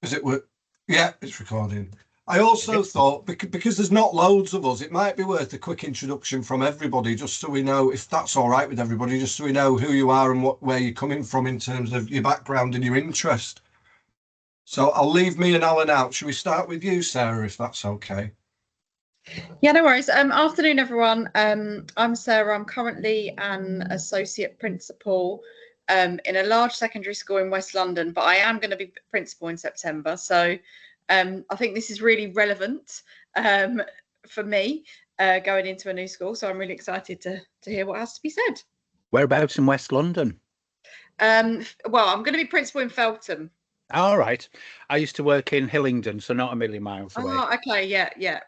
Is it work? Yeah, it's recording. I also thought because there's not loads of us, it might be worth a quick introduction from everybody, just so we know, if that's all right with everybody, just so we know who you are and where you're coming from in terms of your background and your interest. So I'll leave me and Alan out. Should we start with you, Sarah, if that's okay? Yeah, no worries. Afternoon, everyone. I'm Sarah. I'm currently an associate principal in a large secondary school in West London, but I am going to be principal in September. So I think this is really relevant for me going into a new school. So I'm really excited to hear what has to be said. Whereabouts in West London? Well, I'm going to be principal in Feltham. All right. I used to work in Hillingdon, so not a million miles away. Oh, okay. Yeah. Yeah.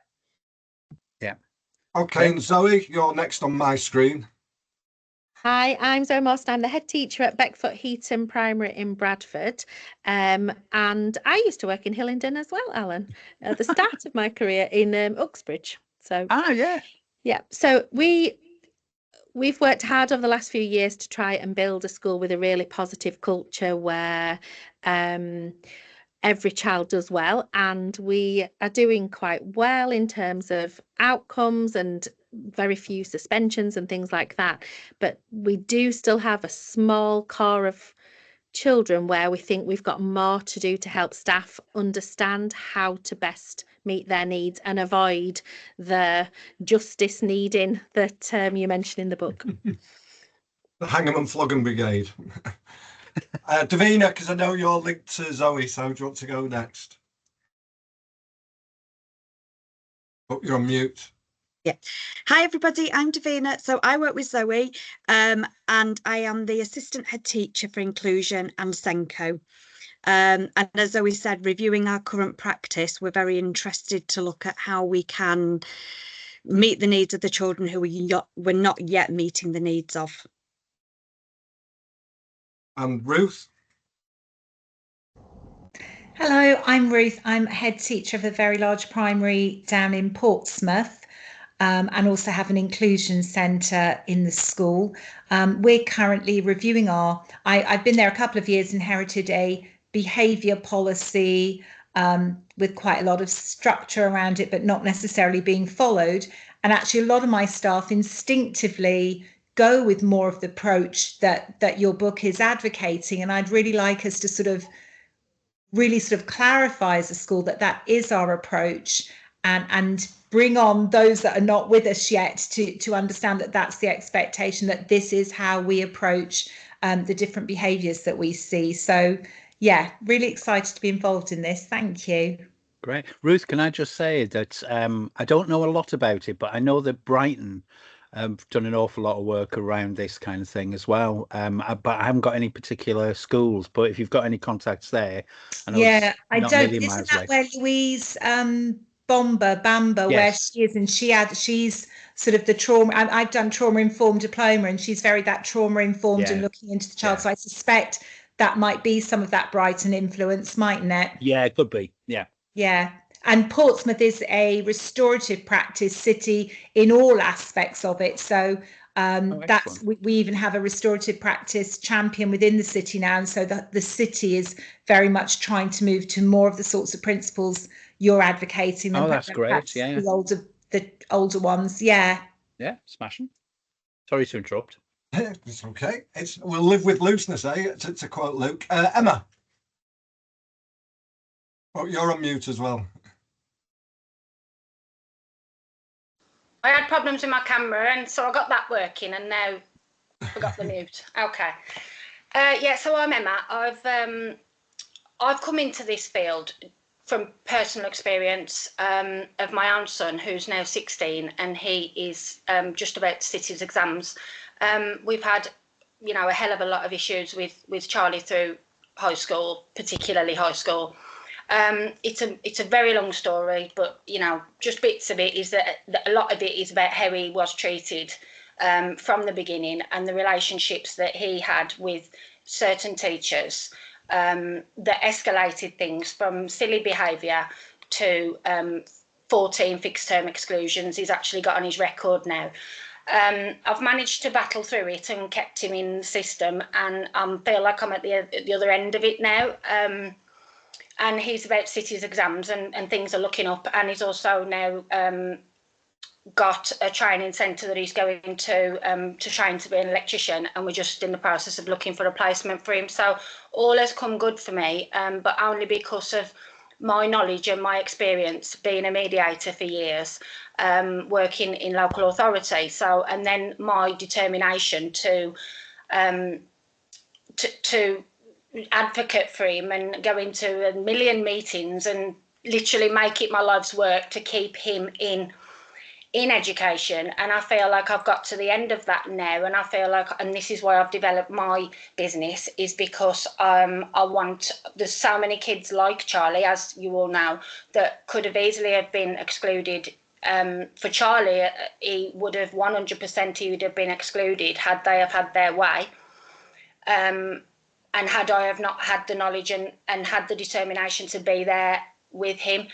Okay, and Zoe, you're next on my screen. Hi, I'm Zoe Most. I'm the head teacher at Beckfoot Heaton Primary in Bradford. And I used to work in Hillingdon as well, Alan, at the start of my career in Uxbridge. So yeah. So we've worked hard over the last few years to try and build a school with a really positive culture where every child does well, and we are doing quite well in terms of outcomes and very few suspensions and things like that. But we do still have a small core of children where we think we've got more to do to help staff understand how to best meet their needs and avoid the justice needing that you mentioned in the book. The hang 'em and flog 'em brigade. Davina, because I know you're linked to Zoe, so do you want to go next? Oh, you're on mute. Yeah. Hi, everybody. I'm Davina. So I work with Zoe and I am the assistant head teacher for inclusion and Senko. And as Zoe said, reviewing our current practice, we're very interested to look at how we can meet the needs of the children who we're not yet meeting the needs of. And Ruth? Hello, I'm Ruth. I'm head teacher of a very large primary down in Portsmouth and also have an inclusion centre in the school. We're currently reviewing I've been there a couple of years, inherited a behaviour policy with quite a lot of structure around it, but not necessarily being followed. And actually a lot of my staff instinctively go with more of the approach that your book is advocating. And I'd really like us to really clarify as a school that is our approach, and bring on those that are not with us yet to understand that that's the expectation, that this is how we approach the different behaviours that we see. So yeah, really excited to be involved in this. Thank you. Great. Ruth, can I just say that I don't know a lot about it, but I know that Brighton done an awful lot of work around this kind of thing as well. But I haven't got any particular schools, but if you've got any contacts there. I don't. Isn't that where Louise Bamba, yes, where she is, and she's sort of the trauma. I've done trauma informed diploma, and she's very that trauma informed and looking into the child. So I suspect that might be some of that Brighton influence, mightn't it? Yeah, it could be. Yeah. Yeah. And Portsmouth is a restorative practice city in all aspects of it. So we even have a restorative practice champion within the city now. And so the city is very much trying to move to more of the sorts of principles you're advocating. Oh, that's great. Yeah. The older ones. Yeah. Yeah. Smashing. Sorry to interrupt. It's okay. We'll live with looseness, eh? To quote Luke. Emma. Oh, you're on mute as well. I had problems with my camera, and so I got that working, and now I got the mute. Okay. Yeah, so I'm Emma. I've come into this field from personal experience of my own son, who's now 16, and he is just about to sit his exams. We've had, a hell of a lot of issues with Charlie through high school, particularly high school. It's a very long story, but just bits of it is that a lot of it is about how he was treated from the beginning, and the relationships that he had with certain teachers that escalated things from silly behaviour to 14 fixed term exclusions he's actually got on his record now. I've managed to battle through it and kept him in the system, and I feel like I'm at the other end of it now. and he's about cities exams and things are looking up, and he's also now got a training centre that he's going to train to be an electrician, and we're just in the process of looking for a placement for him. So all has come good for me, but only because of my knowledge and my experience being a mediator for years, working in local authority. So, and then my determination to advocate for him and go into a million meetings and literally make it my life's work to keep him in education. And I feel like I've got to the end of that now, and I feel like, and this is why I've developed my business, is because there's so many kids like Charlie, as you all know, that could have easily have been excluded. For Charlie, he would have 100%, he would have been excluded had they have had their way. And had I have not had the knowledge and had the determination to be there with him.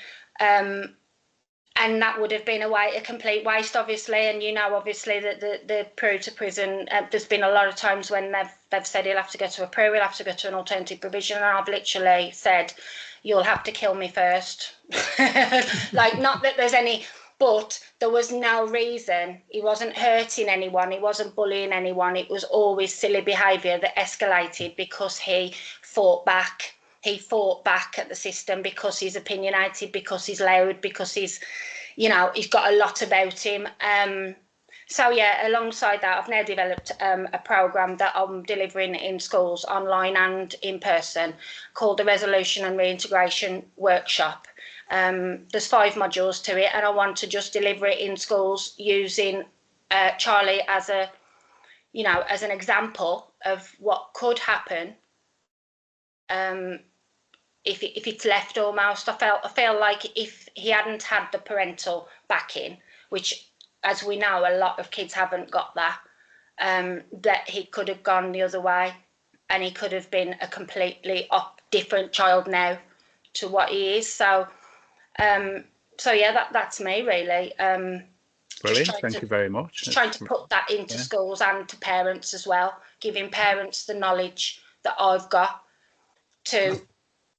And that would have been a complete waste, obviously. And you know, obviously, that the Peru to prison, there's been a lot of times when they've said he'll have to go to a Peru, he'll have to go to an alternative provision, and I've literally said, you'll have to kill me first. Like, not that there's any, but there was no reason. He wasn't hurting anyone, he wasn't bullying anyone. It was always silly behaviour that escalated because he fought back. He fought back at the system because he's opinionated, because he's loud, because he's, you know, he's got a lot about him. So yeah, alongside that, I've now developed a programme that I'm delivering in schools, online and in person, called the Resolution and Reintegration Workshop. There's 5 modules to it, and I want to just deliver it in schools using Charlie as a, you know, as an example of what could happen. If it's left almost, I feel like if he hadn't had the parental backing, which, as we know, a lot of kids haven't got that, that he could have gone the other way, and he could have been a completely different child now to what he is. So, yeah, that's me really. Brilliant, thank you very much. Just trying to put that into schools and to parents as well, giving parents the knowledge that I've got to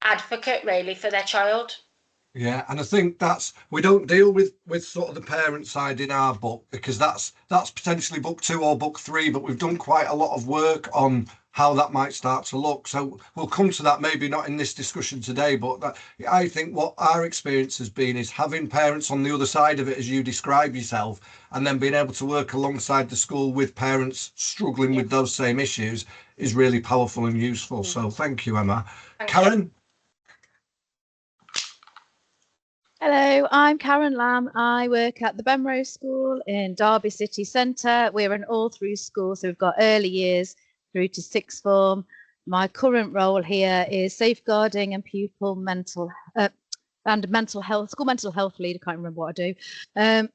advocate really for their child. Yeah, and I think we don't deal with sort of the parent side in our book, because that's potentially book 2 or book 3, but we've done quite a lot of work on how that might start to look. So we'll come to that, maybe not in this discussion today, but I think what our experience has been is having parents on the other side of it, as you describe yourself, and then being able to work alongside the school with parents struggling with those same issues is really powerful and useful. So thank you, Emma. Karen? Hello, I'm Karen Lamb. I work at the Benrose School in Derby City Centre. We're an all-through school, so we've got early years through to sixth form. My current role here is safeguarding and pupil mental health, school mental health lead. I can't remember what I do.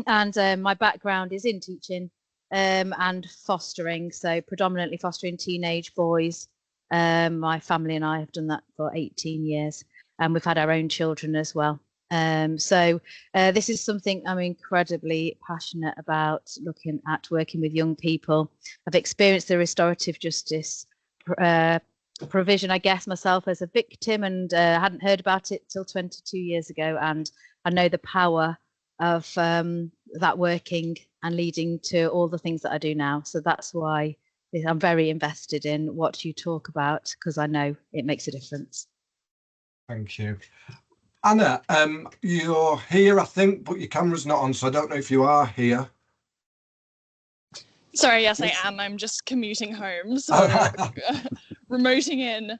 And my background is in teaching and fostering, so predominantly fostering teenage boys. My family and I have done that for 18 years, and we've had our own children as well. So this is something I'm incredibly passionate about, looking at working with young people. I've experienced the restorative justice provision, I guess, myself as a victim, and hadn't heard about it till 22 years ago. And I know the power of that working and leading to all the things that I do now. So that's why I'm very invested in what you talk about, because I know it makes a difference. Thank you. Anna, you're here, I think, but your camera's not on, so I don't know if you are here. Sorry, yes, I am. I'm just commuting home, so remoting in.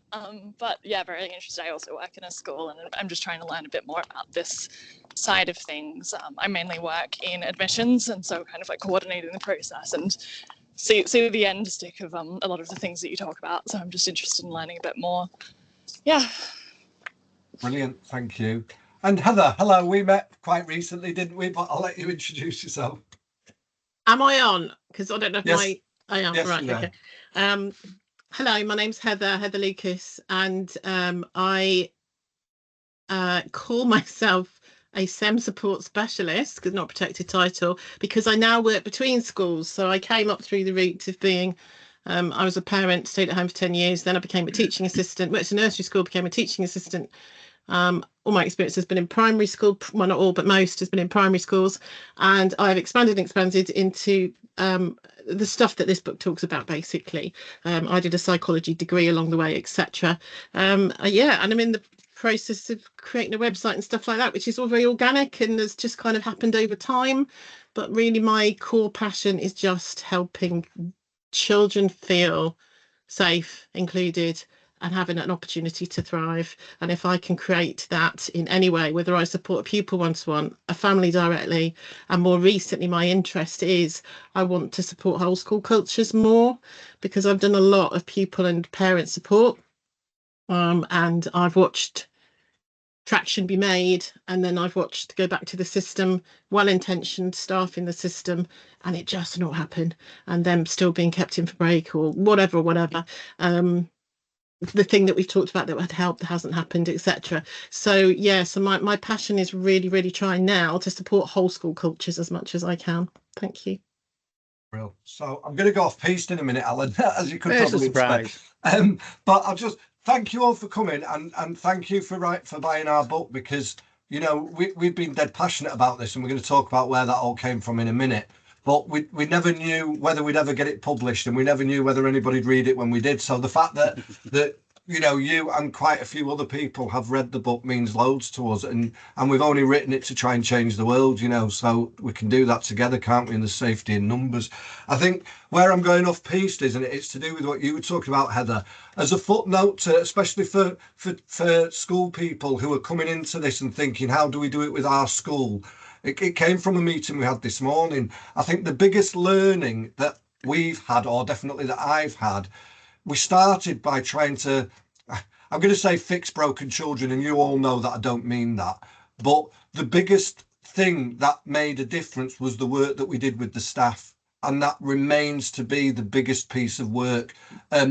But yeah, very interested. I also work in a school, and I'm just trying to learn a bit more about this side of things. I mainly work in admissions, and so kind of like coordinating the process and see the end stick of a lot of the things that you talk about. So I'm just interested in learning a bit more. Yeah. Brilliant, thank you. And Heather, hello, we met quite recently, didn't we? But I'll let you introduce yourself. Am I on? Because I don't know if Yes. I am. Yes, right, yeah. okay. Hello, my name's Heather Lucas, and I call myself a SEM support specialist, because not a protected title, because I now work between schools. So I came up through the route of being I was a parent, stayed at home for 10 years. Then I became a teaching assistant, went to nursery school, became a teaching assistant. All my experience has been in primary school, well, not all, but most has been in primary schools. And I've expanded into the stuff that this book talks about, basically. I did a psychology degree along the way, etc. Yeah, and I'm in the process of creating a website and stuff like that, which is all very organic and has just kind of happened over time. But really, my core passion is just helping children feel safe, included, and having an opportunity to thrive. And if I can create that in any way, whether I support a pupil one-to-one, a family directly, and more recently my interest is I want to support whole school cultures more, because I've done a lot of pupil and parent support, and I've watched traction be made, and then I've watched go back to the system, well-intentioned staff in the system, and it just not happen, and them still being kept in for break or whatever. The thing that we've talked about that would help that hasn't happened, etc. So yeah, so my passion is really trying now to support whole school cultures as much as I can. Thank you. Real. So I'm going to go off piste in a minute, Alan, as you could There's a probably surprise. expect. But I'll just thank you all for coming, and thank you for buying our book, because you know we've been dead passionate about this, and we're going to talk about where that all came from in a minute. But we never knew whether we'd ever get it published, and we never knew whether anybody'd read it when we did. So the fact that you know you and quite a few other people have read the book means loads to us, and we've only written it to try and change the world, you know, so we can do that together, can't we, in the safety in numbers. I think where I'm going off piste, isn't it, it's to do with what you were talking about, Heather, as a footnote to, especially for school people who are coming into this and thinking, how do we do it with our school? It came from a meeting we had this morning. I think the biggest learning that we've had, or definitely that I've had, we started by trying to, I'm going to say fix broken children, and you all know that I don't mean that. But the biggest thing that made a difference was the work that we did with the staff. And that remains to be the biggest piece of work.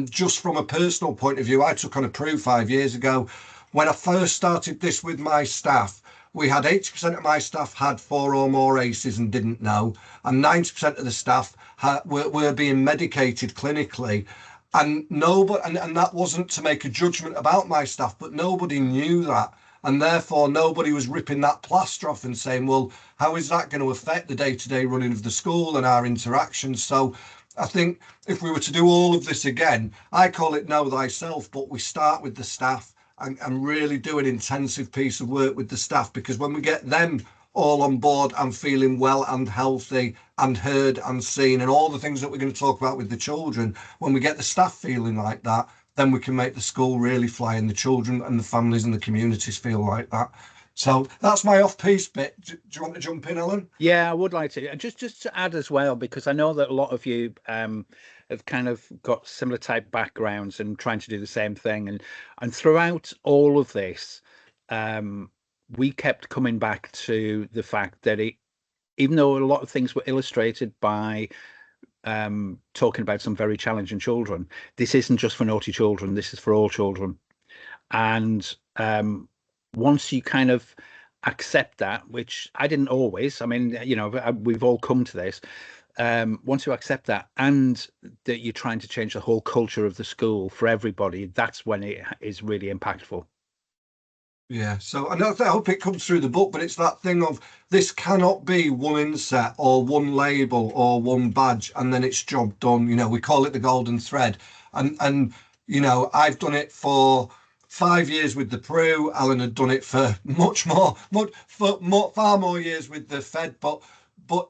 Just from a personal point of view, I took on a Peru 5 years ago. When I first started this with my staff, we had 80% of my staff had 4 or more ACEs and didn't know, and 90% of the staff were being medicated clinically. And nobody, and that wasn't to make a judgment about my staff, but nobody knew that. And therefore, nobody was ripping that plaster off and saying, well, how is that going to affect the day-to-day running of the school and our interactions? So I think if we were to do all of this again, I call it Know Thyself, but we start with the staff and really do an intensive piece of work with the staff, because when we get them all on board and feeling well and healthy and heard and seen, and all the things that we're going to talk about with the children, when we get the staff feeling like that, then we can make the school really fly, and the children and the families and the communities feel like that. So that's my off-piece bit. Do you want to jump in, Ellen? Yeah, I would like to. Just to add as well, because I know that a lot of you have kind of got similar type backgrounds and trying to do the same thing. And throughout all of this, we kept coming back to the fact that even though a lot of things were illustrated by talking about some very challenging children, this isn't just for naughty children, this is for all children. And once you kind of accept that, which I didn't always, I mean, you know, we've all come to this, once you accept that, and that you're trying to change the whole culture of the school for everybody, that's when it is really impactful. Yeah, so I hope it comes through the book, but it's that thing of this cannot be one inset or one label or one badge and then it's job done. You know, we call it the golden thread. And you know, I've done it for 5 years with the Peru. Alan had done it for far more years with the Fed, but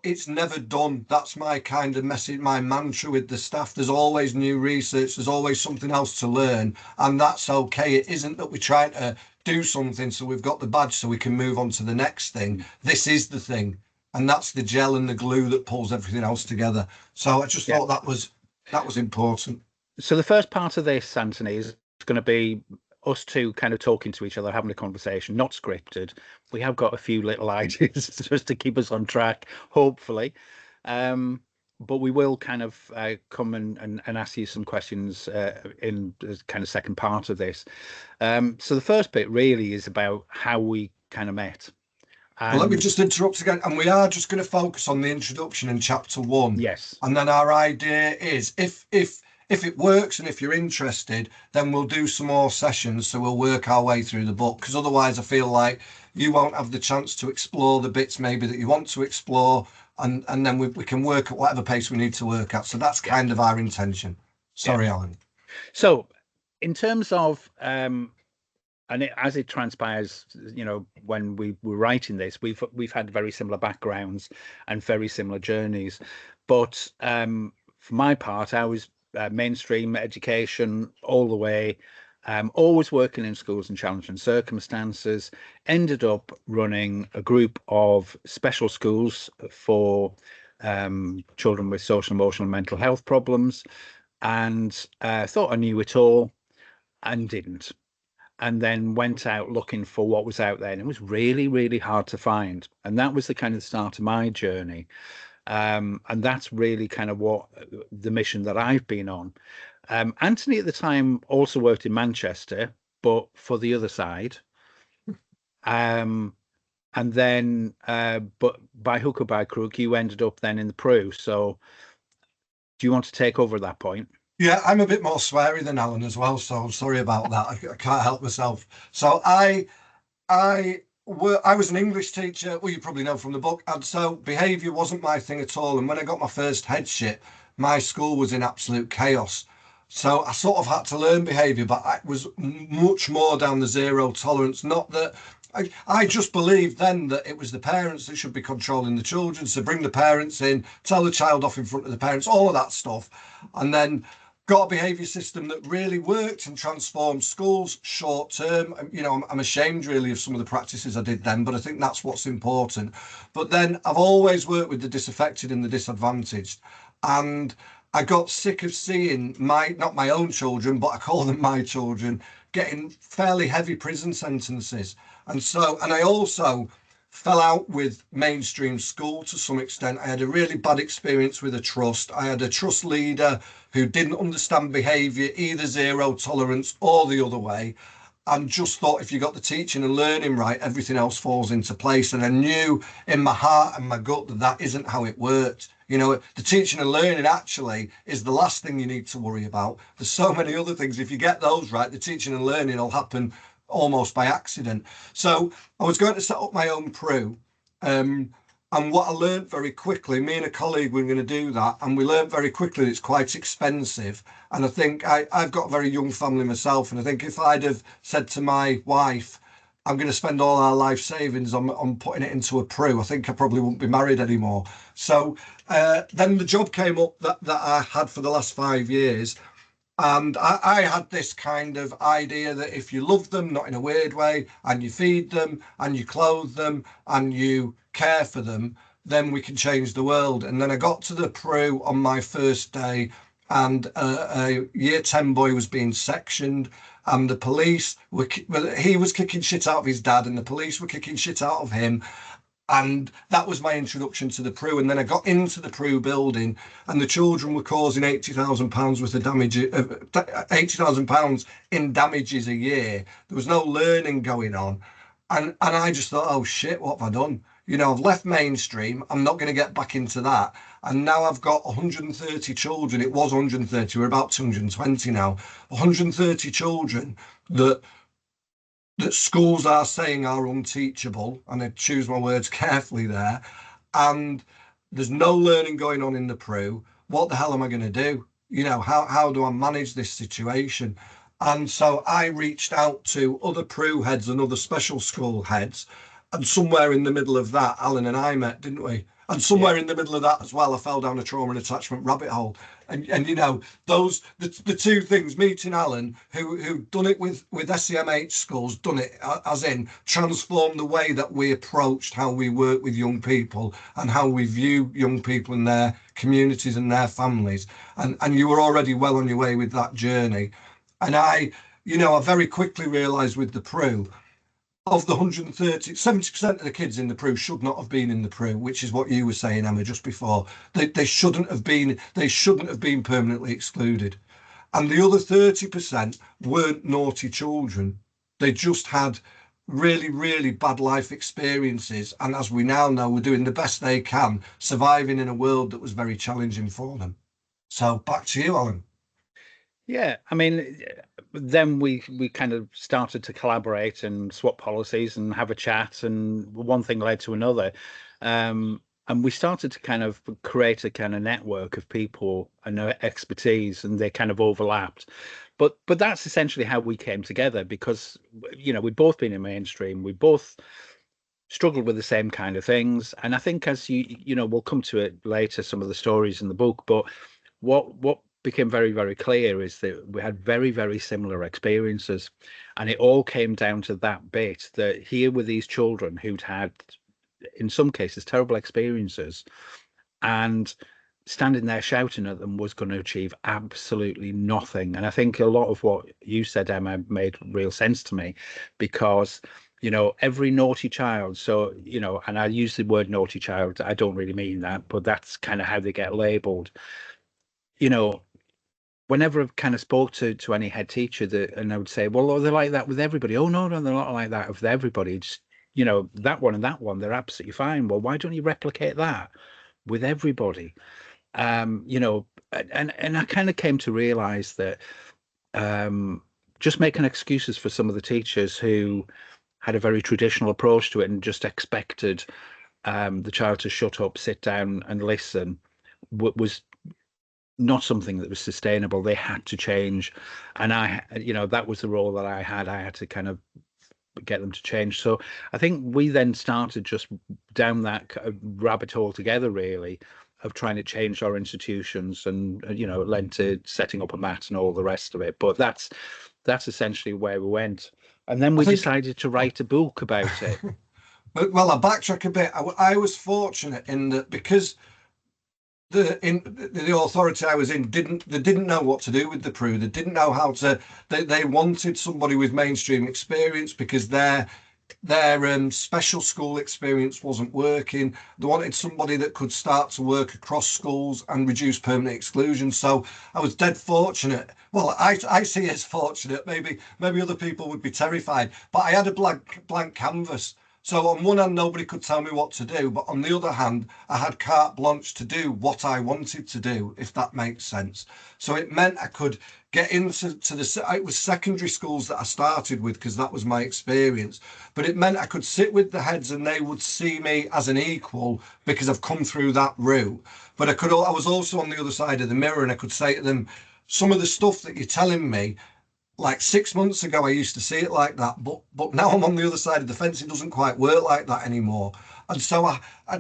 it's never done. That's my kind of message, my mantra with the staff. There's always new research, there's always something else to learn, and that's okay. It isn't that we're trying to do something so we've got the badge so we can move on to the next thing. This is the thing, and that's the gel and the glue that pulls everything else together. So I just thought that was important. So the first part of this, Anthony, is going to be us two kind of talking to each other, having a conversation, not scripted. We have got a few little ideas just to keep us on track, hopefully. But we will kind of come and ask you some questions in the kind of second part of this. So the first bit really is about how we kind of met. Well, let me just interrupt again. And we are just going to focus on the introduction in chapter 1. Yes. And then our idea is if if it works and if you're interested, then we'll do some more sessions. So we'll work our way through the book, because otherwise I feel like you won't have the chance to explore the bits maybe that you want to explore, and then we can work at whatever pace we need to work at. So that's kind of our intention. Sorry, Alan. So in terms of and as it transpires, you know, when we were writing this, we've had very similar backgrounds and very similar journeys. But for my part, I was mainstream education all the way, always working in schools in challenging circumstances. Ended up running a group of special schools for children with social, emotional, and mental health problems, and thought I knew it all and didn't. And then went out looking for what was out there, and it was really, really hard to find. And that was the kind of start of my journey. And that's really kind of what the mission that I've been on. Anthony at the time also worked in Manchester, but for the other side. And then, but by hook or by crook, you ended up then in the Peru. So do you want to take over at that point? Yeah, I'm a bit more sweary than Alan as well, so I'm sorry about that. I can't help myself. So I was an English teacher, well, you probably know from the book, and so behaviour wasn't my thing at all. And when I got my first headship, my school was in absolute chaos. So I sort of had to learn behaviour, but I was much more down the zero tolerance. Not that I just believed then that it was the parents that should be controlling the children. So bring the parents in, tell the child off in front of the parents, all of that stuff, and then got a behaviour system that really worked and transformed schools short term. You know, I'm ashamed really of some of the practices I did then, but I think that's what's important. But then I've always worked with the disaffected and the disadvantaged, and I got sick of seeing not my own children, but I call them my children, getting fairly heavy prison sentences. And I also fell out with mainstream school to some extent. I had a really bad experience with a trust. I had a trust leader who didn't understand behaviour, either zero tolerance or the other way, and just thought if you got the teaching and learning right, everything else falls into place. And I knew in my heart and my gut that that isn't how it worked. You know, the teaching and learning actually is the last thing you need to worry about. There's so many other things. If you get those right, the teaching and learning will happen almost by accident. So I was going to set up my own Peru. And what I learned very quickly, me and a colleague were going to do that, and we learned very quickly that it's quite expensive. And I think I've got a very young family myself, and I think if I'd have said to my wife, I'm going to spend all our life savings on putting it into a Peru, I think I probably wouldn't be married anymore. So then the job came up that I had for the last 5 years. And I had this kind of idea that if you love them, not in a weird way, and you feed them and you clothe them and you care for them, then we can change the world. And then I got to the Peru on my first day, and a year 10 boy was being sectioned, and the police he was kicking shit out of his dad, and the police were kicking shit out of him. And that was my introduction to the Peru. And then I got into the Peru building, and the children were causing £80,000 worth of damage, £80,000 in damages a year. There was no learning going on. And I just thought, oh shit, what have I done? You know, I've left mainstream. I'm not going to get back into that. And now I've got 130 children. It was 130. We're about 220 now. 130 children that schools are saying are unteachable, and I choose my words carefully there, and there's no learning going on in the Peru. What the hell am I going to do? You know, how do I manage this situation? And so I reached out to other Peru heads and other special school heads, and somewhere in the middle of that, Alan and I met, didn't we? And somewhere in the middle of that as well, I fell down a trauma and attachment rabbit hole. And you know, the two things, meeting Alan, who done it with SEMH schools, done it as in transformed the way that we approached how we work with young people and how we view young people and their communities and their families. And you were already well on your way with that journey. And I very quickly realised with the Peru, of the 130, 70% of the kids in the Peru should not have been in the Peru, which is what you were saying, Emma, just before. They shouldn't have been permanently excluded. And the other 30% weren't naughty children. They just had really, really bad life experiences. And as we now know, we're doing the best they can, surviving in a world that was very challenging for them. So back to you, Alan. Yeah, I mean, then we kind of started to collaborate and swap policies and have a chat, and one thing led to another. And we started to kind of create a kind of network of people and their expertise, and they kind of overlapped. But that's essentially how we came together because, you know, we'd both been in mainstream, we both struggled with the same kind of things. And I think as you know, we'll come to it later, some of the stories in the book, but what became very, very clear is that we had very, very similar experiences. And it all came down to that bit that here were these children who'd had, in some cases, terrible experiences. And standing there shouting at them was going to achieve absolutely nothing. And I think a lot of what you said, Emma, made real sense to me because, you know, every naughty child, so, you know, and I use the word naughty child, I don't really mean that, but that's kind of how they get labeled. You know, whenever I've kind of spoke to any head teacher that, and I would say, well, are they like that with everybody? Oh, no, they're not like that with everybody. Just, you know, that one and that one, they're absolutely fine. Well, why don't you replicate that with everybody? You know, and I kind of came to realize that just making excuses for some of the teachers who had a very traditional approach to it and just expected the child to shut up, sit down, and listen was not something that was sustainable. They had to change, and you know, that was the role that I had. I had to kind of get them to change. So I think we then started just down that rabbit hole together, really, of trying to change our institutions, and you know, it led to setting up a mat and all the rest of it. But that's essentially where we went, and then we decided to write a book about it. But well, I backtrack a bit. I was fortunate in that because the authority I was in didn't know what to do with the Prue. They didn't know how to. They wanted somebody with mainstream experience because their special school experience wasn't working. They wanted somebody that could start to work across schools and reduce permanent exclusion. So I was dead fortunate. Well, I see it as fortunate. Maybe other people would be terrified, but I had a blank canvas. So on one hand, nobody could tell me what to do, but on the other hand, I had carte blanche to do what I wanted to do, if that makes sense. So it meant I could get into it was secondary schools that I started with because that was my experience. But it meant I could sit with the heads and they would see me as an equal because I've come through that route. But I was also on the other side of the mirror and I could say to them, some of the stuff that you're telling me, like 6 months ago, I used to see it like that, but now I'm on the other side of the fence. It doesn't quite work like that anymore. And so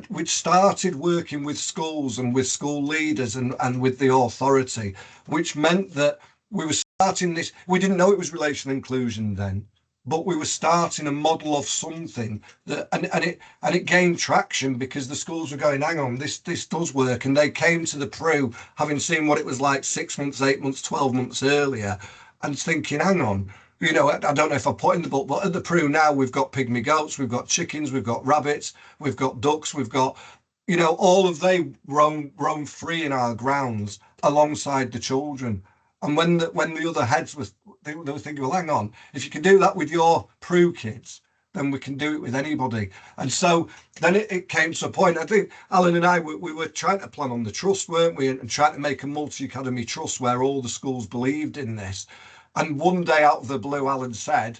we'd started working with schools and with school leaders and with the authority, which meant that we were starting this. We didn't know it was relational inclusion then, but we were starting a model of something that, and it gained traction because the schools were going, hang on, this does work. And they came to the Prue having seen what it was like 6 months, 8 months, 12 months earlier, and thinking, hang on, you know, I don't know if I put in the book, but at the Prue now we've got pygmy goats, we've got chickens, we've got rabbits, we've got ducks, we've got, you know, all of they roam free in our grounds alongside the children. And when the other heads they were thinking, well, hang on, if you can do that with your Prue kids, then we can do it with anybody. And so then it came to a point. I think Alan and I we were trying to plan on the trust, weren't we, and trying to make a multi-academy trust where all the schools believed in this. And one day out of the blue, Alan said,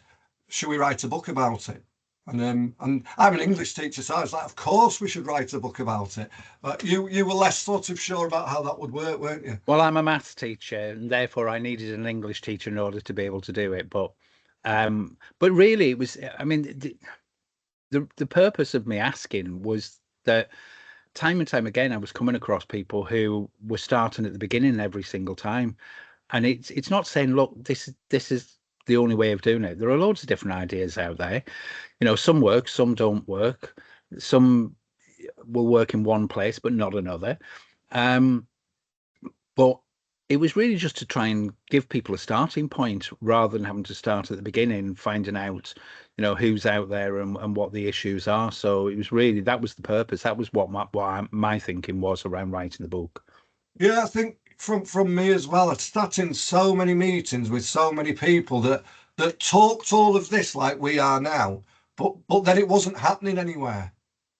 should we write a book about it? And I'm an English teacher, so I was like, of course we should write a book about it. But you were less sort of sure about how that would work, weren't you? Well, I'm a maths teacher, and therefore I needed an English teacher in order to be able to do it. But really, it was. I mean, the purpose of me asking was that time and time again, I was coming across people who were starting at the beginning every single time, and it's not saying, look, this is the only way of doing it. There are loads of different ideas out there. You know, some work, some don't work. Some will work in one place, but not another. But it was really just to try and give people a starting point rather than having to start at the beginning, finding out, you know, who's out there and what the issues are. So it was really, that was the purpose. That was what my thinking was around writing the book. Yeah, I think from me as well. I sat in so many meetings with so many people that talked all of this like we are now, but then it wasn't happening anywhere.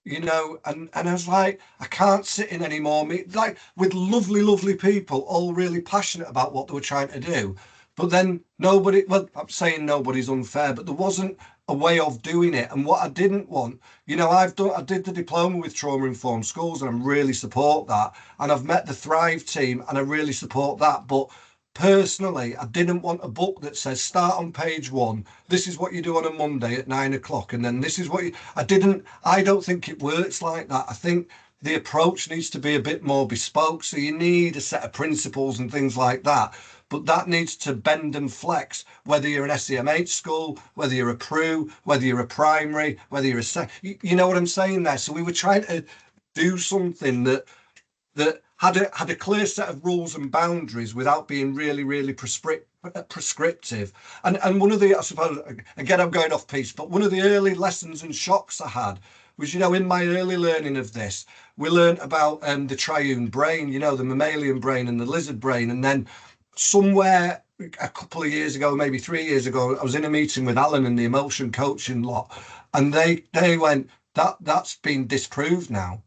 you know, and I was like, I can't sit in anymore, like with lovely people, all really passionate about what they were trying to do. But then nobody, well, I'm saying nobody's unfair, but there wasn't a way of doing it. And what I didn't want, you know, I did the diploma with trauma informed schools, and I really support that. And I've met the Thrive team, and I really support that. But personally, I didn't want a book that says start on page 1. This is what you do on a Monday at 9 o'clock, and then this is what you. I don't think it works like that. I think the approach needs to be a bit more bespoke. So you need a set of principles and things like that. But that needs to bend and flex, whether you're an SEMH school, whether you're a PRU, whether you're a primary, whether you're you know what I'm saying there? So we were trying to do something that had a clear set of rules and boundaries without being really prescriptive. And one of the, I suppose, again, I'm going off piece, but one of the early lessons and shocks I had was, you know, in my early learning of this, we learned about the triune brain, you know, the mammalian brain and the lizard brain. And then somewhere a couple of years ago, maybe 3 years ago, I was in a meeting with Alan and the emotion coaching lot, and they went, that's been disproved now.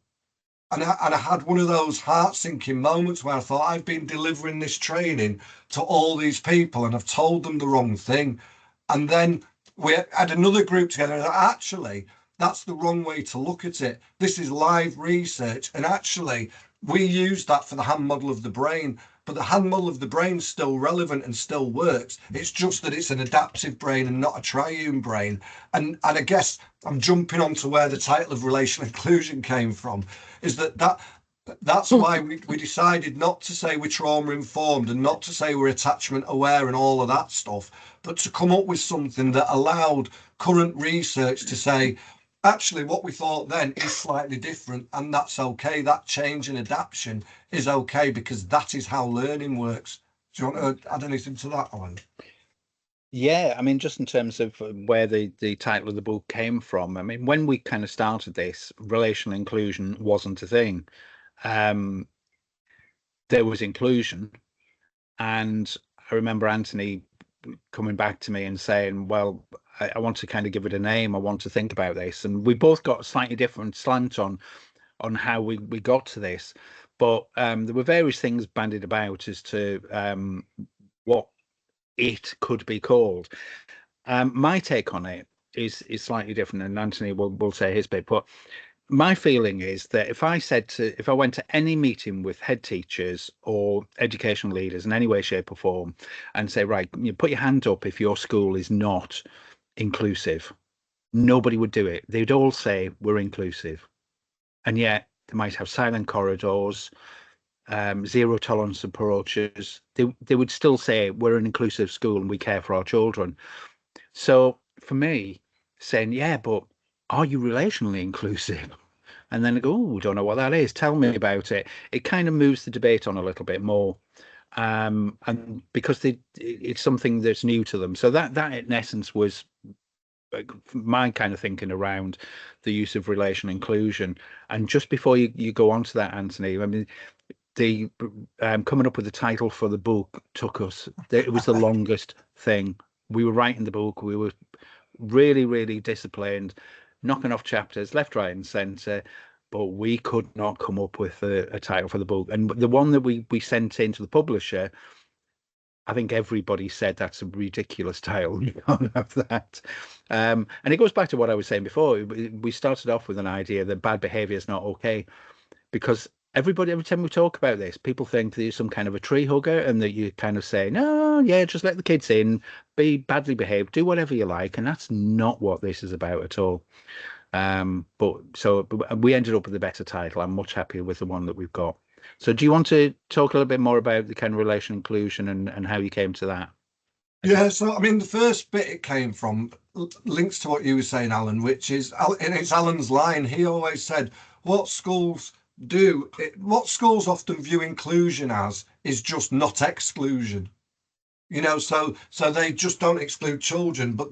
And I had one of those heart-sinking moments where I thought, I've been delivering this training to all these people and I've told them the wrong thing. And then we had another group together, and actually, that's the wrong way to look at it. This is live research, and actually, we use that for the hand model of the brain. But the hand model of the brain is still relevant and still works. It's just that it's an adaptive brain and not a triune brain. And I guess I'm jumping on to where the title of Relational Inclusion came from, is that's why we decided not to say we're trauma informed and not to say we're attachment aware and all of that stuff, but to come up with something that allowed current research to say, actually, what we thought then is slightly different, and that's okay. That change and adaptation is okay, because that is how learning works. Do you want to add anything to that, Alan? Yeah, I mean, just in terms of where the title of the book came from, I mean, when we kind of started this, relational inclusion wasn't a thing. There was inclusion, and I remember Anthony coming back to me and saying, well, I want to kind of give it a name. I want to think about this. And we both got a slightly different slant on how we got to this. But there were various things bandied about as to what it could be called. My take on it is slightly different, and Anthony will say his bit. But my feeling is that if I went to any meeting with head teachers or educational leaders in any way, shape or form and say, right, you put your hand up if your school is not inclusive, nobody would do it. They'd all say we're inclusive. And yet they might have silent corridors, zero tolerance approaches. They would still say we're an inclusive school and we care for our children. So for me, saying, yeah, but are you relationally inclusive? And then I go, oh, don't know what that is. Tell me about it. It kind of moves the debate on a little bit more. And because it's something that's new to them. So that in essence was my kind of thinking around the use of relational inclusion. And just before you go on to that, Anthony, I mean, the coming up with the title for the book took us, it was the longest thing. We were writing the book, we were really disciplined, knocking off chapters left, right and centre, but we could not come up with a title for the book. And the one that we sent in to the publisher, I think everybody said that's a ridiculous title. You can't have that. And it goes back to what I was saying before. We started off with an idea that bad behaviour is not okay, because every time we talk about this, people think that you're some kind of a tree hugger and that you kind of say, no, yeah, just let the kids in, be badly behaved, do whatever you like. And that's not what this is about at all. But we ended up with a better title. I'm much happier with the one that we've got. So do you want to talk a little bit more about the kind of relational inclusion and how you came to that? Yeah, so I mean, the first bit it came from links to what you were saying, Alan, which is, and it's Alan's line. He always said, what schools often view inclusion as is just not exclusion. You know, so they just don't exclude children, but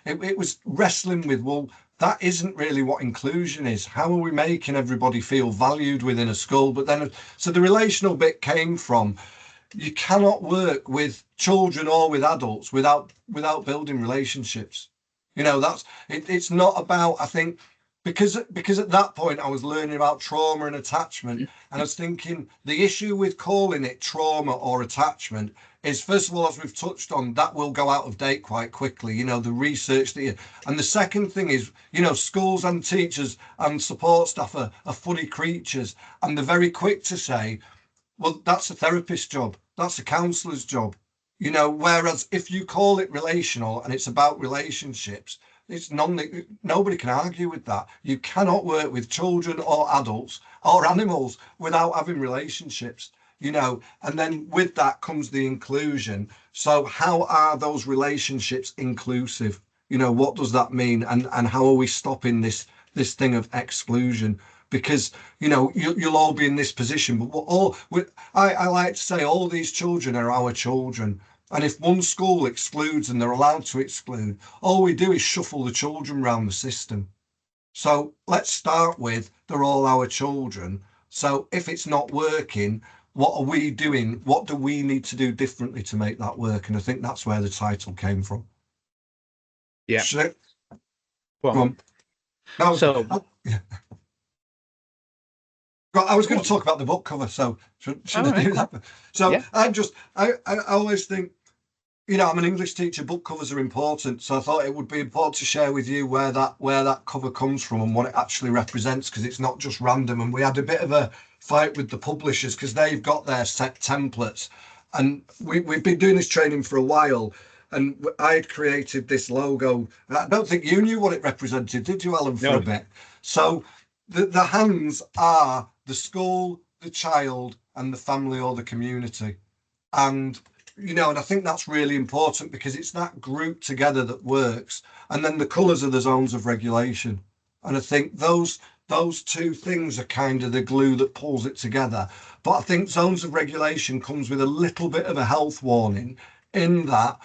it was wrestling with, well, that isn't really what inclusion is. How are we making everybody feel valued within a school? But then, so the relational bit came from, you cannot work with children or with adults without building relationships. You know, it's not about, I think because at that point I was learning about trauma and attachment, and I was thinking the issue with calling it trauma or attachment is, first of all, as we've touched on, that will go out of date quite quickly, you know, the research that and the second thing is, you know, schools and teachers and support staff are funny creatures, and they're very quick to say, well, that's a therapist's job, that's a counsellor's job, you know, whereas if you call it relational and it's about relationships, it's nobody can argue with that. You cannot work with children or adults or animals without having relationships, you know, and then with that comes the inclusion. So how are those relationships inclusive? You know, what does that mean? And how are we stopping this thing of exclusion? Because, you know, you'll all be in this position, but I like to say all these children are our children. And if one school excludes and they're allowed to exclude, all we do is shuffle the children around the system. So let's start with, they're all our children. So if it's not working, what are we doing? What do we need to do differently to make that work? And I think that's where the title came from. Yeah. Should I? Well, Go on. No, so I was going to talk about the book cover, so should I do that? So yeah. I always think, you know, I'm an English teacher, book covers are important, so I thought it would be important to share with you where that cover comes from and what it actually represents, because it's not just random. And we had a bit of a fight with the publishers because they've got their set templates, and we've been doing this training for a while, and I had created this logo. I don't think you knew what it represented, did you, Alan, for a bit? So the hands are the school, the child, and the family or the community. And, you know, and I think that's really important because it's that group together that works. And then the colours are the zones of regulation. And I think those two things are kind of the glue that pulls it together. But I think zones of regulation comes with a little bit of a health warning in that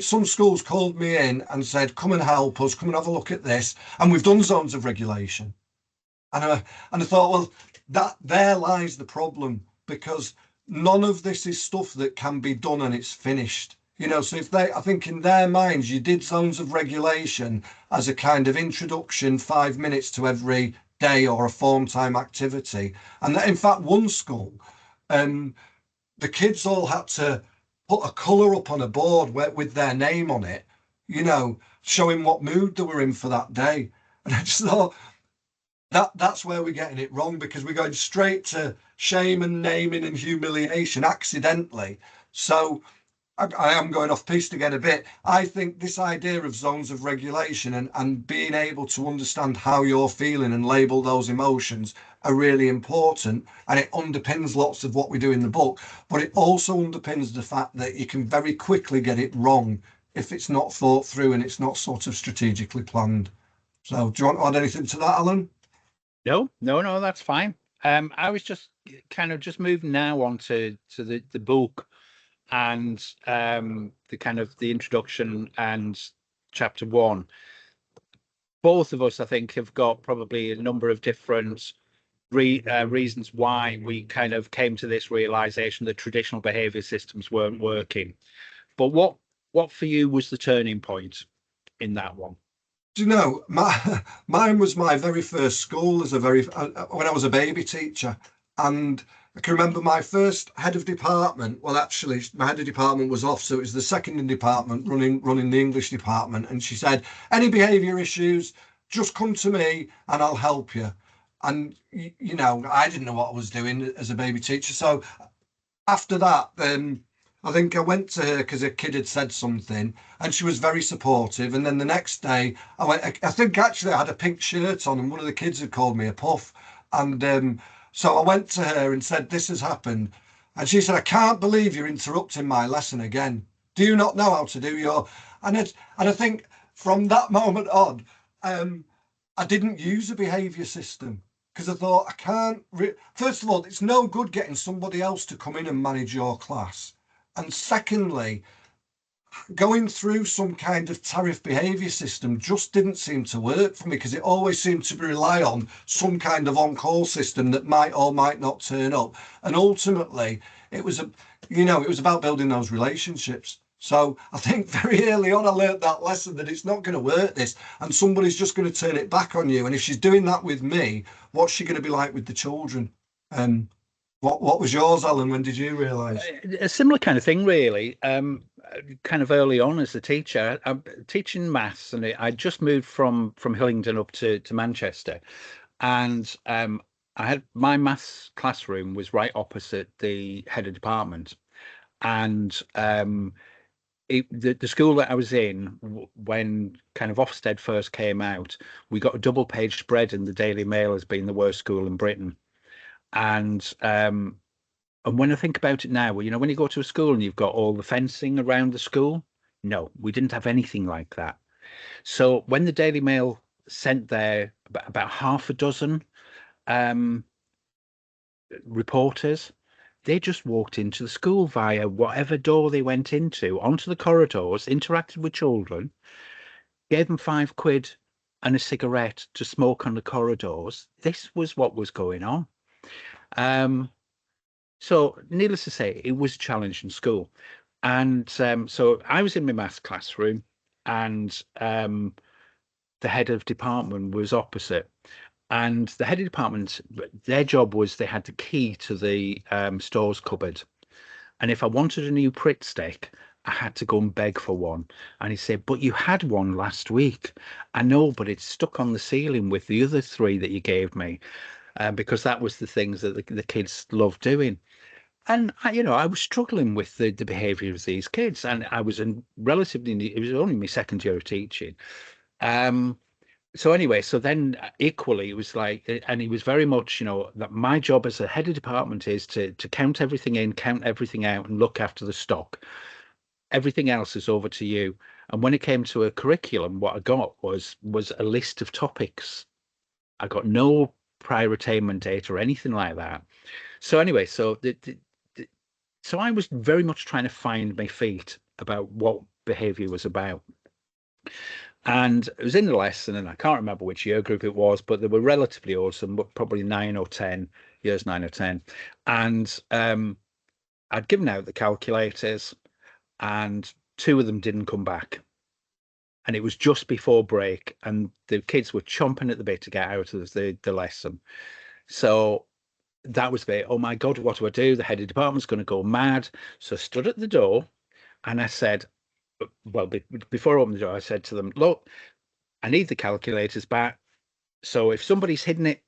some schools called me in and said, come and help us, come and have a look at this. And we've done zones of regulation. And I thought, well, there lies the problem, because none of this is stuff that can be done and it's finished. You know, so I think in their minds, you did zones of regulation as a kind of introduction, 5 minutes to every day or a form time activity. And that, in fact, one school, the kids all had to put a colour up on a board with their name on it, you know, showing what mood they were in for that day. And I just thought, that's where we're getting it wrong, because we're going straight to shame and naming and humiliation accidentally. So I am going off piste again a bit. I think this idea of zones of regulation and being able to understand how you're feeling and label those emotions are really important. And it underpins lots of what we do in the book, but it also underpins the fact that you can very quickly get it wrong if it's not thought through and it's not sort of strategically planned. So do you want to add anything to that, Alan? No, that's fine. I was just kind of just moving now on to the book and the kind of the introduction and chapter 1. Both of us, I think, have got probably a number of different reasons why we kind of came to this realization that traditional behavior systems weren't working. But what for you was the turning point in that one? Do you know, mine was my very first school as when I was a baby teacher. And I can remember my first head of department. Well, actually, my head of department was off, so it was the second in department running the English department. And she said, any behaviour issues, just come to me and I'll help you. And, you know, I didn't know what I was doing as a baby teacher. So after that, I think I went to her because a kid had said something and she was very supportive. And then the next day I think actually I had a pink shirt on and one of the kids had called me a puff. And so I went to her and said, this has happened. And she said, I can't believe you're interrupting my lesson again. Do you not know how to do your... And I think from that moment on, I didn't use a behaviour system because I thought I can't... First of all, it's no good getting somebody else to come in and manage your class. And secondly, going through some kind of tariff behaviour system just didn't seem to work for me, because it always seemed to rely on some kind of on-call system that might or might not turn up. And ultimately, it was about building those relationships. So I think very early on I learned that lesson, that it's not going to work this, and somebody's just going to turn it back on you. And if she's doing that with me, what's she going to be like with the children? What was yours, Alan? When did you realise? A similar kind of thing, really. Kind of early on as a teacher, I'm teaching maths, and I just moved from Hillingdon up to Manchester, and I had my maths classroom was right opposite the head of department, and the school that I was in, when kind of Ofsted first came out, we got a double-page spread in the Daily Mail as being the worst school in Britain. And when I think about it now, you know, when you go to a school and you've got all the fencing around the school, no, we didn't have anything like that. So when the Daily Mail sent their about half a dozen reporters, they just walked into the school via whatever door they went into, onto the corridors, interacted with children, gave them £5 and a cigarette to smoke on the corridors. This was what was going on. So needless to say, it was a challenging school. And so I was in my maths classroom, and the head of department was opposite. And the head of department, their job was they had the key to the stores cupboard. And if I wanted a new Pritt stick, I had to go and beg for one. And he said, but you had one last week. I know, but it's stuck on the ceiling with the other 3 that you gave me, because that was the things that the kids loved doing. And I was struggling with the behaviour of these kids, and I was it was only my second year of teaching. So anyway, so then equally it was like, and he was very much, that my job as a head of department is to count everything in, count everything out, and look after the stock. Everything else is over to you. And when it came to a curriculum, what I got was a list of topics. I got no prior attainment date or anything like that. So anyway, so so I was very much trying to find my feet about what behaviour was about. And it was in the lesson, and I can't remember which year group it was, but they were relatively awesome, but probably 9 or 10, years 9 or 10. And I'd given out the calculators, and 2 of them didn't come back. And it was just before break, and the kids were chomping at the bit to get out of the lesson. So that was the, oh my God, what do I do? The head of department's going to go mad. So I stood at the door, and I said, well, before I opened the door, I said to them, look, I need the calculators back. So if somebody's hidden it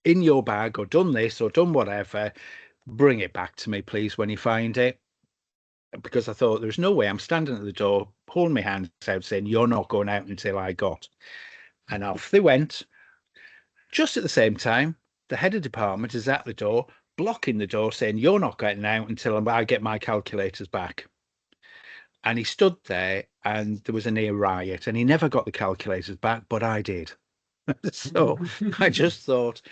in your bag or done this or done whatever, bring it back to me, please, when you find it. Because I thought there's no way I'm standing at the door, pulling my hands out, saying, you're not going out until I got. And off they went. Just at the same time, the head of department is at the door, blocking the door, saying, you're not getting out until I get my calculators back. And he stood there, and there was a near riot, and he never got the calculators back, but I did. So I just thought,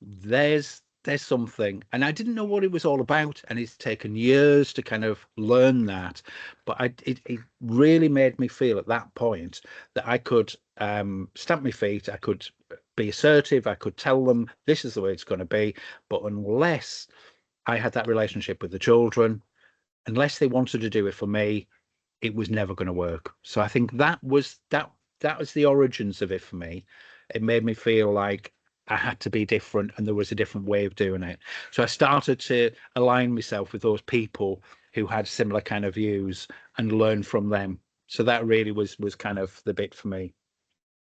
there's something, and I didn't know what it was all about, and it's taken years to kind of learn that, but it really made me feel at that point that I could stamp my feet, I could be assertive, I could tell them this is the way it's going to be, but unless I had that relationship with the children, unless they wanted to do it for me, it was never going to work. So I think that was the origins of it for me. It made me feel like I had to be different, and there was a different way of doing it. So I started to align myself with those people who had similar kind of views and learn from them. So that really was kind of the bit for me.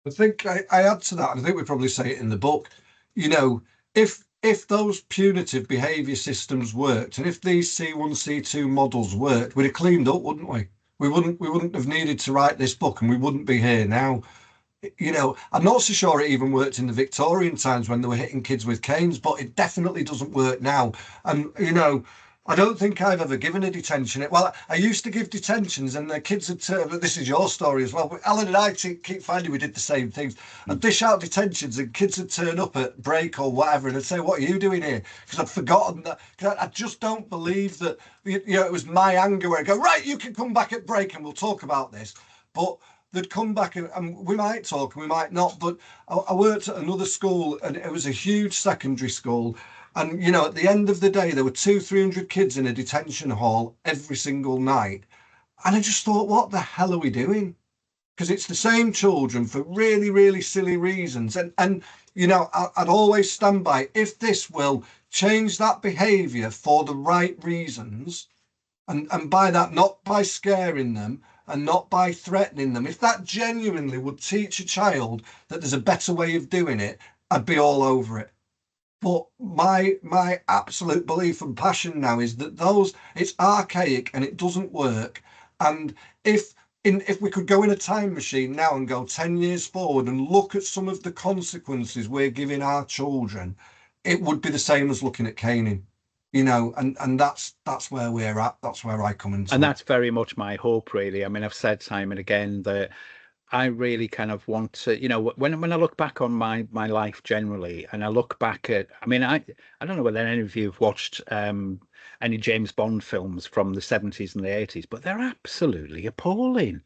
I think I add to that, and I think we probably say it in the book, if those punitive behaviour systems worked, and if these C1, C2 models worked, we'd have cleaned up, wouldn't we? We wouldn't have needed to write this book, and we wouldn't be here now. I'm not so sure it even worked in the Victorian times when they were hitting kids with canes, but it definitely doesn't work now. And, I don't think I've ever given a detention. Well, I used to give detentions, and the kids had but this is your story as well. But Alan and I keep finding we did the same things. I'd dish out detentions, and kids would turn up at break or whatever, and I'd say, what are you doing here? Because I'd forgotten that. Because I just don't believe that, it was my anger where I go, right, you can come back at break and we'll talk about this. But they'd come back, and we might talk and we might not. But I worked at another school, and it was a huge secondary school. And, at the end of the day, there were 200-300 kids in a detention hall every single night. And I just thought, what the hell are we doing? Because it's the same children for really, really silly reasons. And you know, I'd always stand by, if this will change that behaviour for the right reasons, and by that, not by scaring them and not by threatening them, if that genuinely would teach a child that there's a better way of doing it, I'd be all over it. But my absolute belief and passion now is that it's archaic and it doesn't work. And if we could go in a time machine now and go 10 years forward and look at some of the consequences we're giving our children, it would be the same as looking at caning, you know, and that's where we're at. That's where I come into And it. that's very much my hope, really. I mean, I've said time and again that I really kind of want to, you know, when I look back on my life generally, and I look back at, I mean, I don't know whether any of you have watched any James Bond films from the 70s and the 80s, but they're absolutely appalling.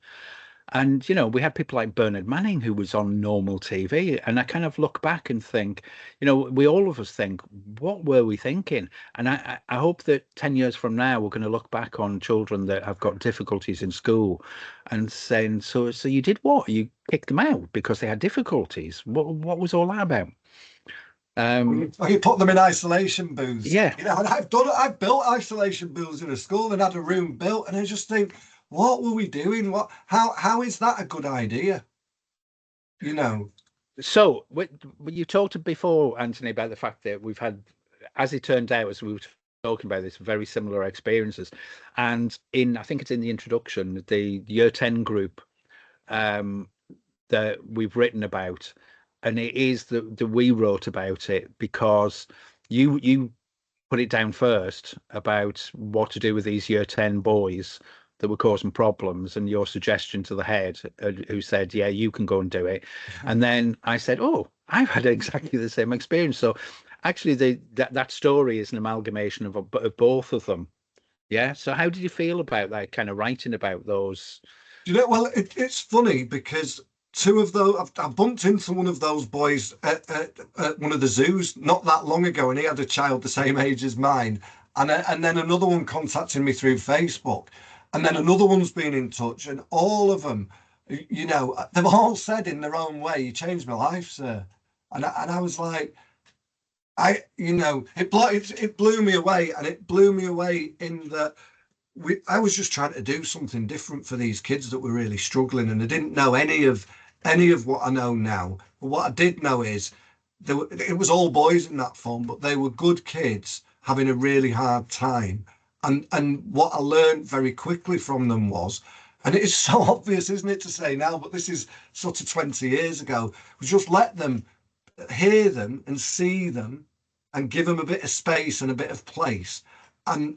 And, you know, we had people like Bernard Manning who was on normal TV. And I kind of look back and think, you know, we all of us think, what were we thinking? And I hope that 10 years from now, we're going to look back on children that have got difficulties in school and saying, so you did what? You kicked them out because they had difficulties. What was all that about? Or you put them in isolation booths. Yeah. You know, and I've built isolation booths in a school and had a room built, and I just think, what were we doing? How is that a good idea? You know. So you talked before, Anthony, about the fact that we've had, as it turned out, as we were talking about this, very similar experiences. And I think it's in the introduction, the Year 10 group that we've written about, and it is that we wrote about it because you put it down first about what to do with these Year 10 boys that were causing problems, and your suggestion to the head who said, yeah, you can go and do it. And then I said, oh, I've had exactly the same experience. So actually that story is an amalgamation of both of them. Yeah. So how did you feel about that, kind of writing about those? You know, well, it's funny because two of those, I bumped into one of those boys at one of the zoos not that long ago, and he had a child the same age as mine. And then another one contacted me through Facebook, and then another one's been in touch, and all of them, you know, they've all said in their own way, "You changed my life, sir." And I was like, you know, it blew me away, and it blew me away in that I was just trying to do something different for these kids that were really struggling, and I didn't know any of what I know now. But what I did know is it was all boys in that phone, but they were good kids having a really hard time. And what I learned very quickly from them was, and it is so obvious, isn't it, to say now, but this is sort of 20 years ago, was just let them hear them and see them and give them a bit of space and a bit of place, and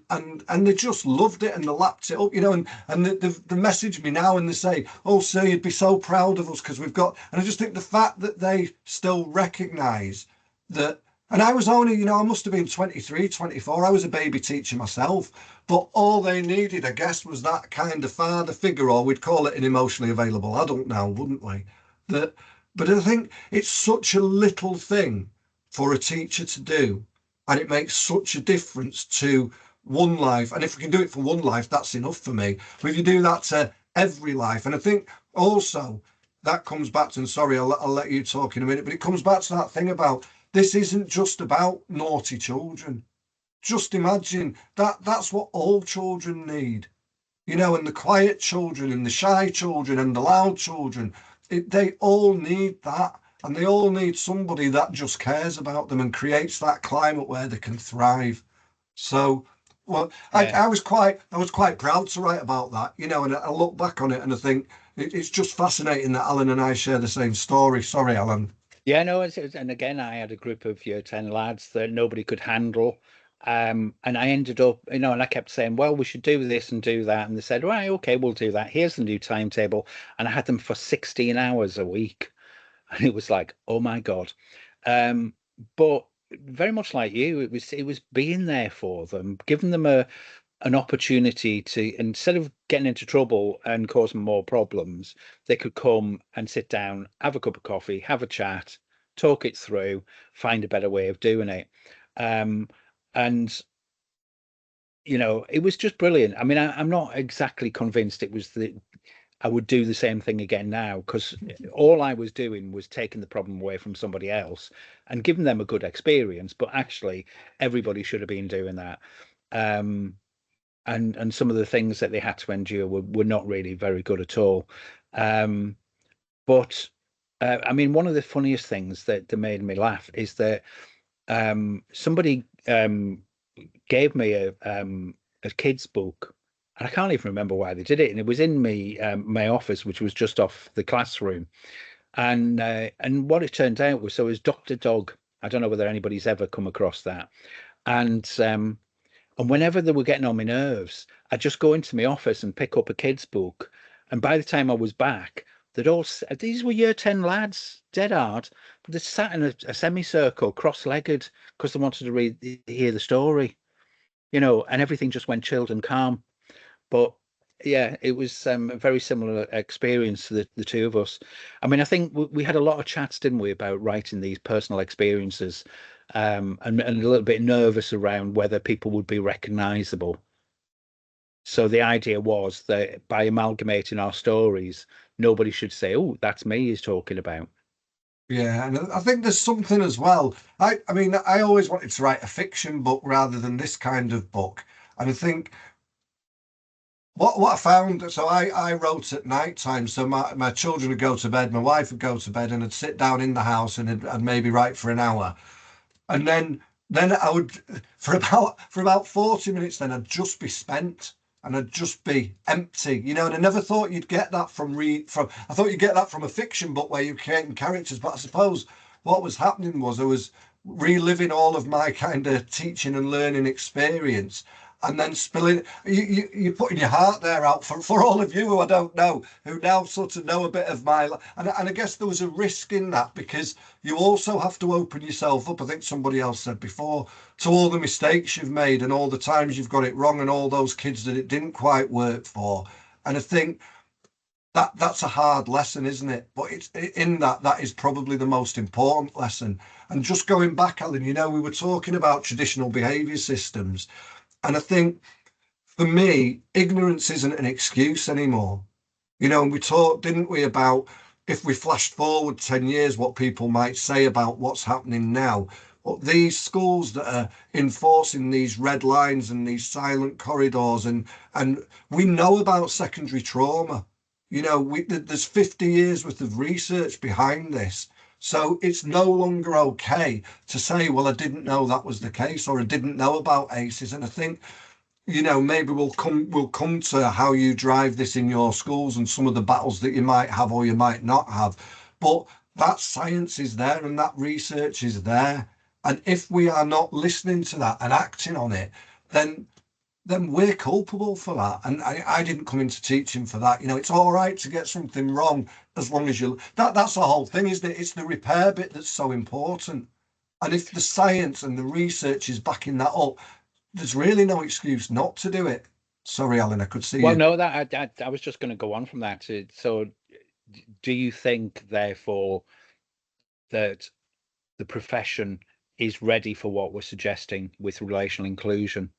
they just loved it, and they lapped it up, you know, and they message me now and they say, oh sir, you'd be so proud of us because we've got, and I just think the fact that they still recognize that. And I was only, you know, I must have been 23, 24. I was a baby teacher myself, but all they needed, I guess, was that kind of father figure, or we'd call it an emotionally available adult now, wouldn't we? That, but I think it's such a little thing for a teacher to do, and it makes such a difference to one life. And if we can do it for one life, that's enough for me. But if you do that to every life, and I think also that comes back to, and sorry, I'll let you talk in a minute, but it comes back to that thing about this isn't just about naughty children. Just imagine that's what all children need, you know, and the quiet children and the shy children and the loud children, they all need that. And they all need somebody that just cares about them and creates that climate where they can thrive. So, well, I was quite proud to write about that, you know, and I look back on it and I think it's just fascinating that Alan and I share the same story. Sorry, Alan. Yeah, no, and again, I had a group of Year 10 lads that nobody could handle. And I ended up, you know, and I kept saying, well, we should do this and do that. And they said, right, okay, we'll do that. Here's the new timetable. And I had them for 16 hours a week. And it was like, oh my God. But very much like you, it was being there for them, giving them an opportunity to, instead of getting into trouble and causing more problems, they could come and sit down, have a cup of coffee, have a chat, talk it through, find a better way of doing it. And you know, it was just brilliant. I mean, I'm not exactly convinced it was the I would do the same thing again now, because all I was doing was taking the problem away from somebody else and giving them a good experience. But actually, everybody should have been doing that. Um, and some of the things that they had to endure were not really very good at all. Um, but I mean, one of the funniest things that made me laugh is that somebody gave me a kid's book, and I can't even remember why they did it. And it was in me my office, which was just off the classroom. And what it turned out was, so it was Dr. Dog. I don't know whether anybody's ever come across that. And whenever they were getting on my nerves, I'd just go into my office and pick up a kid's book. And by the time I was back, these were year 10 lads, dead hard, but they sat in a semicircle, cross-legged, because they wanted to hear the story, you know, and everything just went chilled and calm. But yeah, it was a very similar experience to the two of us. I mean, I think we had a lot of chats, didn't we, about writing these personal experiences, and a little bit nervous around whether people would be recognizable. So the idea was that by amalgamating our stories, nobody should say, "Oh, that's me he's talking about." Yeah, and I think there's something as well. I mean, I always wanted to write a fiction book rather than this kind of book. And I think what I found, so I wrote at night time. So my children would go to bed, my wife would go to bed, and I'd sit down in the house and I'd maybe write for an hour. And then I would for about 40 minutes, then I'd just be spent and I'd just be empty, you know. And I never thought you'd get that I thought you'd get that from a fiction book where you're creating characters. But I suppose what was happening was I was reliving all of my kind of teaching and learning experience, and then spilling you're putting your heart there out for all of you who I don't know, who now sort of know a bit of my life. And I guess there was a risk in that, because you also have to open yourself up, I think somebody else said before, to all the mistakes you've made and all the times you've got it wrong and all those kids that it didn't quite work for. And I think that's a hard lesson, isn't it? But it's in that is probably the most important lesson. And just going back, Alan, you know, we were talking about traditional behaviour systems, and I think for me, ignorance isn't an excuse anymore. You know, and we talked, didn't we, about if we flashed forward 10 years, what people might say about what's happening now. But these schools that are enforcing these red lines and these silent corridors, and we know about secondary trauma. You know, there's 50 years worth of research behind this. So it's no longer okay to say, well, I didn't know that was the case, or I didn't know about ACEs. And I think, you know, maybe we'll come to how you drive this in your schools and some of the battles that you might have or you might not have. But that science is there and that research is there. And if we are not listening to that and acting on it, then we're culpable for that. And I didn't come into teaching for that. You know, it's all right to get something wrong as long as that's the whole thing, isn't it? It's the repair bit that's so important. And if the science and the research is backing that up, there's really no excuse not to do it. Sorry, Alan, I could see Well, you. no, that I was just going to go on from that. So, do you think, therefore, that the profession is ready for what we're suggesting with relational inclusion?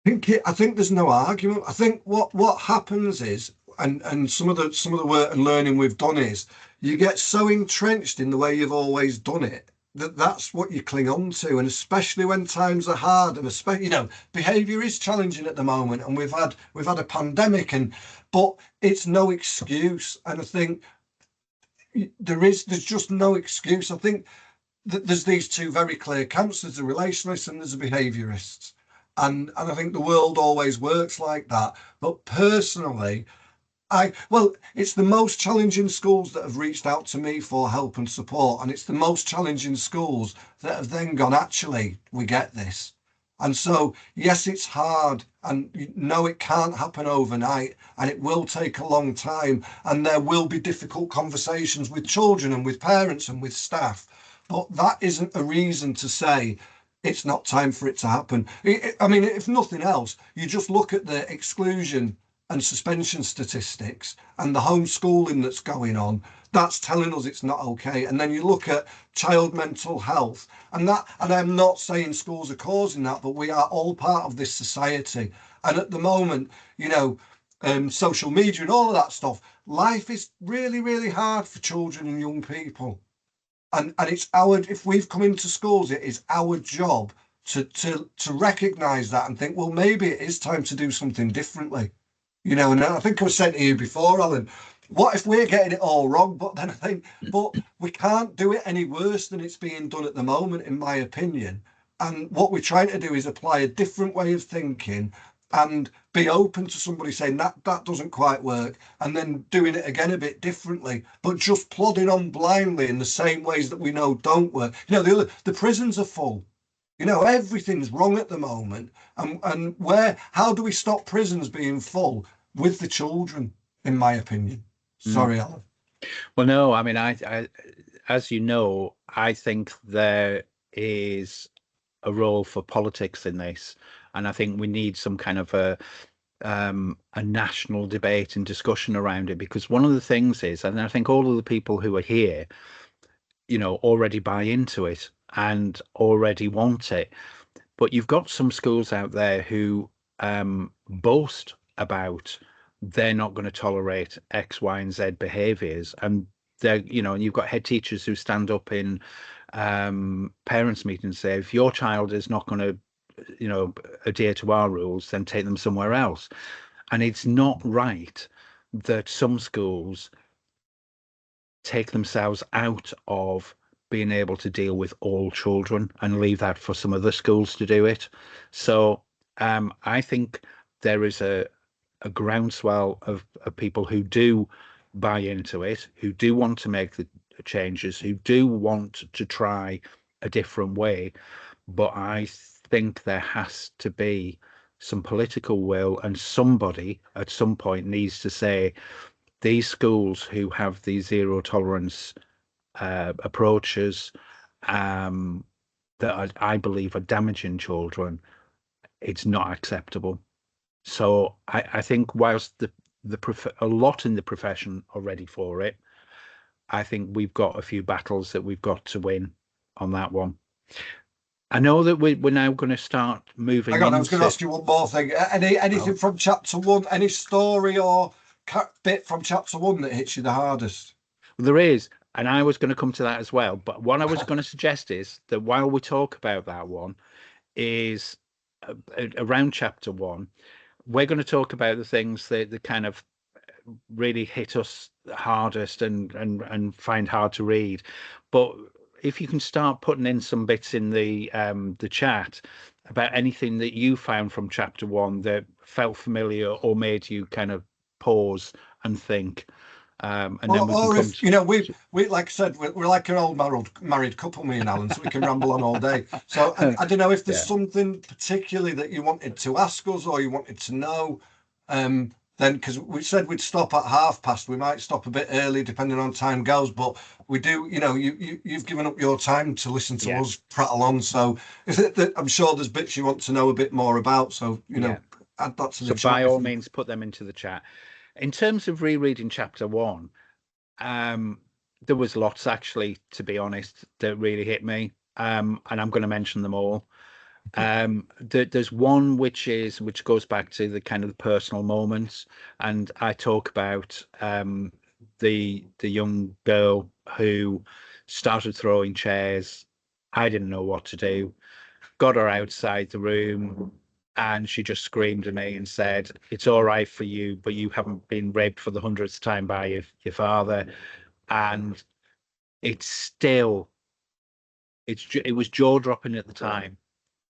I think there's no argument. I think what happens is, and some of the work and learning we've done is, you get so entrenched in the way you've always done it that's what you cling on to. And especially when times are hard, and especially, you know, behaviour is challenging at the moment, and we've had a pandemic, but it's no excuse. And I think there's just no excuse. I think there's these two very clear camps. There's the relationalists and there's the behaviourists. And I think the world always works like that. But personally, it's the most challenging schools that have reached out to me for help and support. And it's the most challenging schools that have then gone, actually, we get this. And so, yes, it's hard. And no, it can't happen overnight. And it will take a long time. And there will be difficult conversations with children and with parents and with staff. But that isn't a reason to say it's not time for it to happen. I mean, if nothing else, you just look at the exclusion and suspension statistics and the homeschooling that's going on, that's telling us it's not okay. And then you look at child mental health, and I'm not saying schools are causing that, but we are all part of this society. And at the moment, social media and all of that stuff, life is really, really hard for children and young people. And it's if we've come into schools, it is our job to recognise that and think, well, maybe it is time to do something differently. And I think I was saying to you before, Alan, what if we're getting it all wrong? But then I think, but we can't do it any worse than it's being done at the moment, in my opinion. And what we're trying to do is apply a different way of thinking and be open to somebody saying that doesn't quite work, and then doing it again a bit differently, but just plodding on blindly in the same ways that we know don't work. The prisons are full. Everything's wrong at the moment. And how do we stop prisons being full with the children, in my opinion? Sorry, Alan. Well, no, I mean, I as you know, I think there is a role for politics in this, and I think we need some kind of a national debate and discussion around it, because one of the things is, and I think all of the people who are here, already buy into it and already want it, but you've got some schools out there who boast about they're not going to tolerate X, Y, and Z behaviours, and and you've got head teachers who stand up in parents' meetings and say, if your child is not going to adhere to our rules, then take them somewhere else. And it's not right that some schools take themselves out of being able to deal with all children and leave that for some other schools to do it. So I think there is a groundswell of people who do buy into it, who do want to make the changes, who do want to try a different way. But I think there has to be some political will, and somebody at some point needs to say, these schools who have these zero tolerance approaches that I believe are damaging children, it's not acceptable. So I think whilst a lot in the profession are ready for it, I think we've got a few battles that we've got to win on that one. I know that we're now going to start moving. Hang on, I was going to ask you one more thing. Anything from chapter 1? Any story or bit from chapter 1 that hits you the hardest? Well, there is, and I was going to come to that as well. But what I was going to suggest is that while we talk about that one, is around chapter 1, we're going to talk about the things that kind of really hit us hardest and find hard to read. But if you can start putting in some bits in the chat about anything that you found from chapter 1 that felt familiar or made you kind of pause and think. And then we like I said, we're like an old married couple, me and Alan, so we can ramble on all day. So I don't know if there's something particularly that you wanted to ask us or you wanted to know. Then, because we said we'd stop at past, we might stop a bit early depending on time goes, but we do, you've given up your time to listen to us prattle on. So is it that I'm sure there's bits you want to know a bit more about? So, add that to the chat. So by all means, put them into the chat. In terms of rereading chapter 1, there was lots, actually, to be honest, that really hit me. And I'm going to mention them all. There's one which goes back to the kind of the personal moments, and I talk about the young girl who started throwing chairs. I didn't know what to do, got her outside the room, and she just screamed at me and said, it's all right for you, but you haven't been raped for the 100th time by your father. And it was jaw-dropping at the time.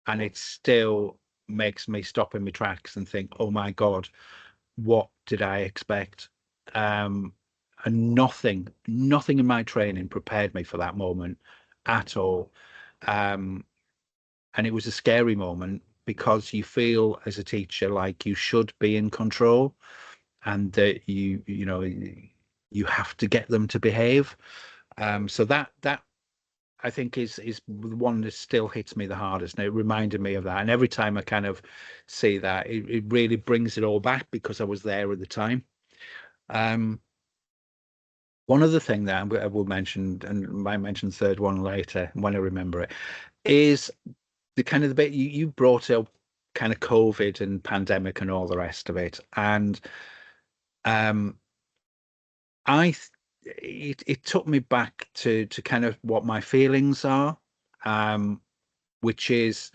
And it still makes me stop in my tracks and think, oh my God, what did I expect? And nothing in my training prepared me for that moment at all. And it was a scary moment because you feel as a teacher like you should be in control and that you have to get them to behave. So that I think is the one that still hits me the hardest, and it reminded me of that. And every time I kind of see that, it really brings it all back because I was there at the time. One other thing that I will mention, and I might mention the third one later when I remember it, is the kind of the bit you brought up, kind of COVID and pandemic and all the rest of it, and it took me back to kind of what my feelings are, which is,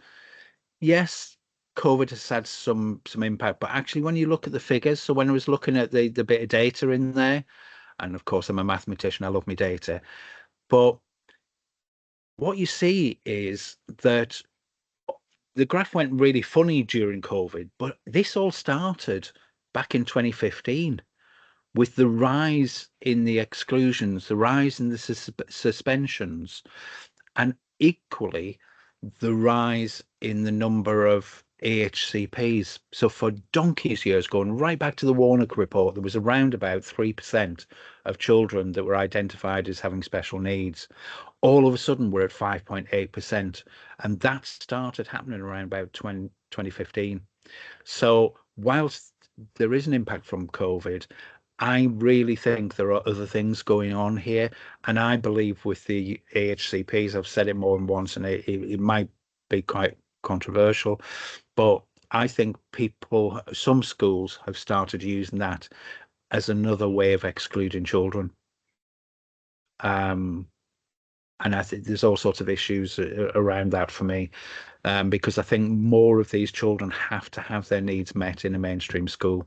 yes, COVID has had some impact, but actually when you look at the figures, so when I was looking at the bit of data in there, and of course I'm a mathematician, I love my data, but what you see is that the graph went really funny during COVID, but this all started back in 2015 with the rise in the exclusions, the rise in the suspensions, and equally the rise in the number of AHCPs. So for donkey's years, going right back to the Warnock report, there was around about 3% of children that were identified as having special needs. All of a sudden, we're at 5.8%. And that started happening around about 2015. So whilst there is an impact from COVID, I really think there are other things going on here. And I believe with the AHCPs, I've said it more than once, and it might be quite controversial, but I think some schools have started using that as another way of excluding children. And I think there's all sorts of issues around that for me, because I think more of these children have to have their needs met in a mainstream school.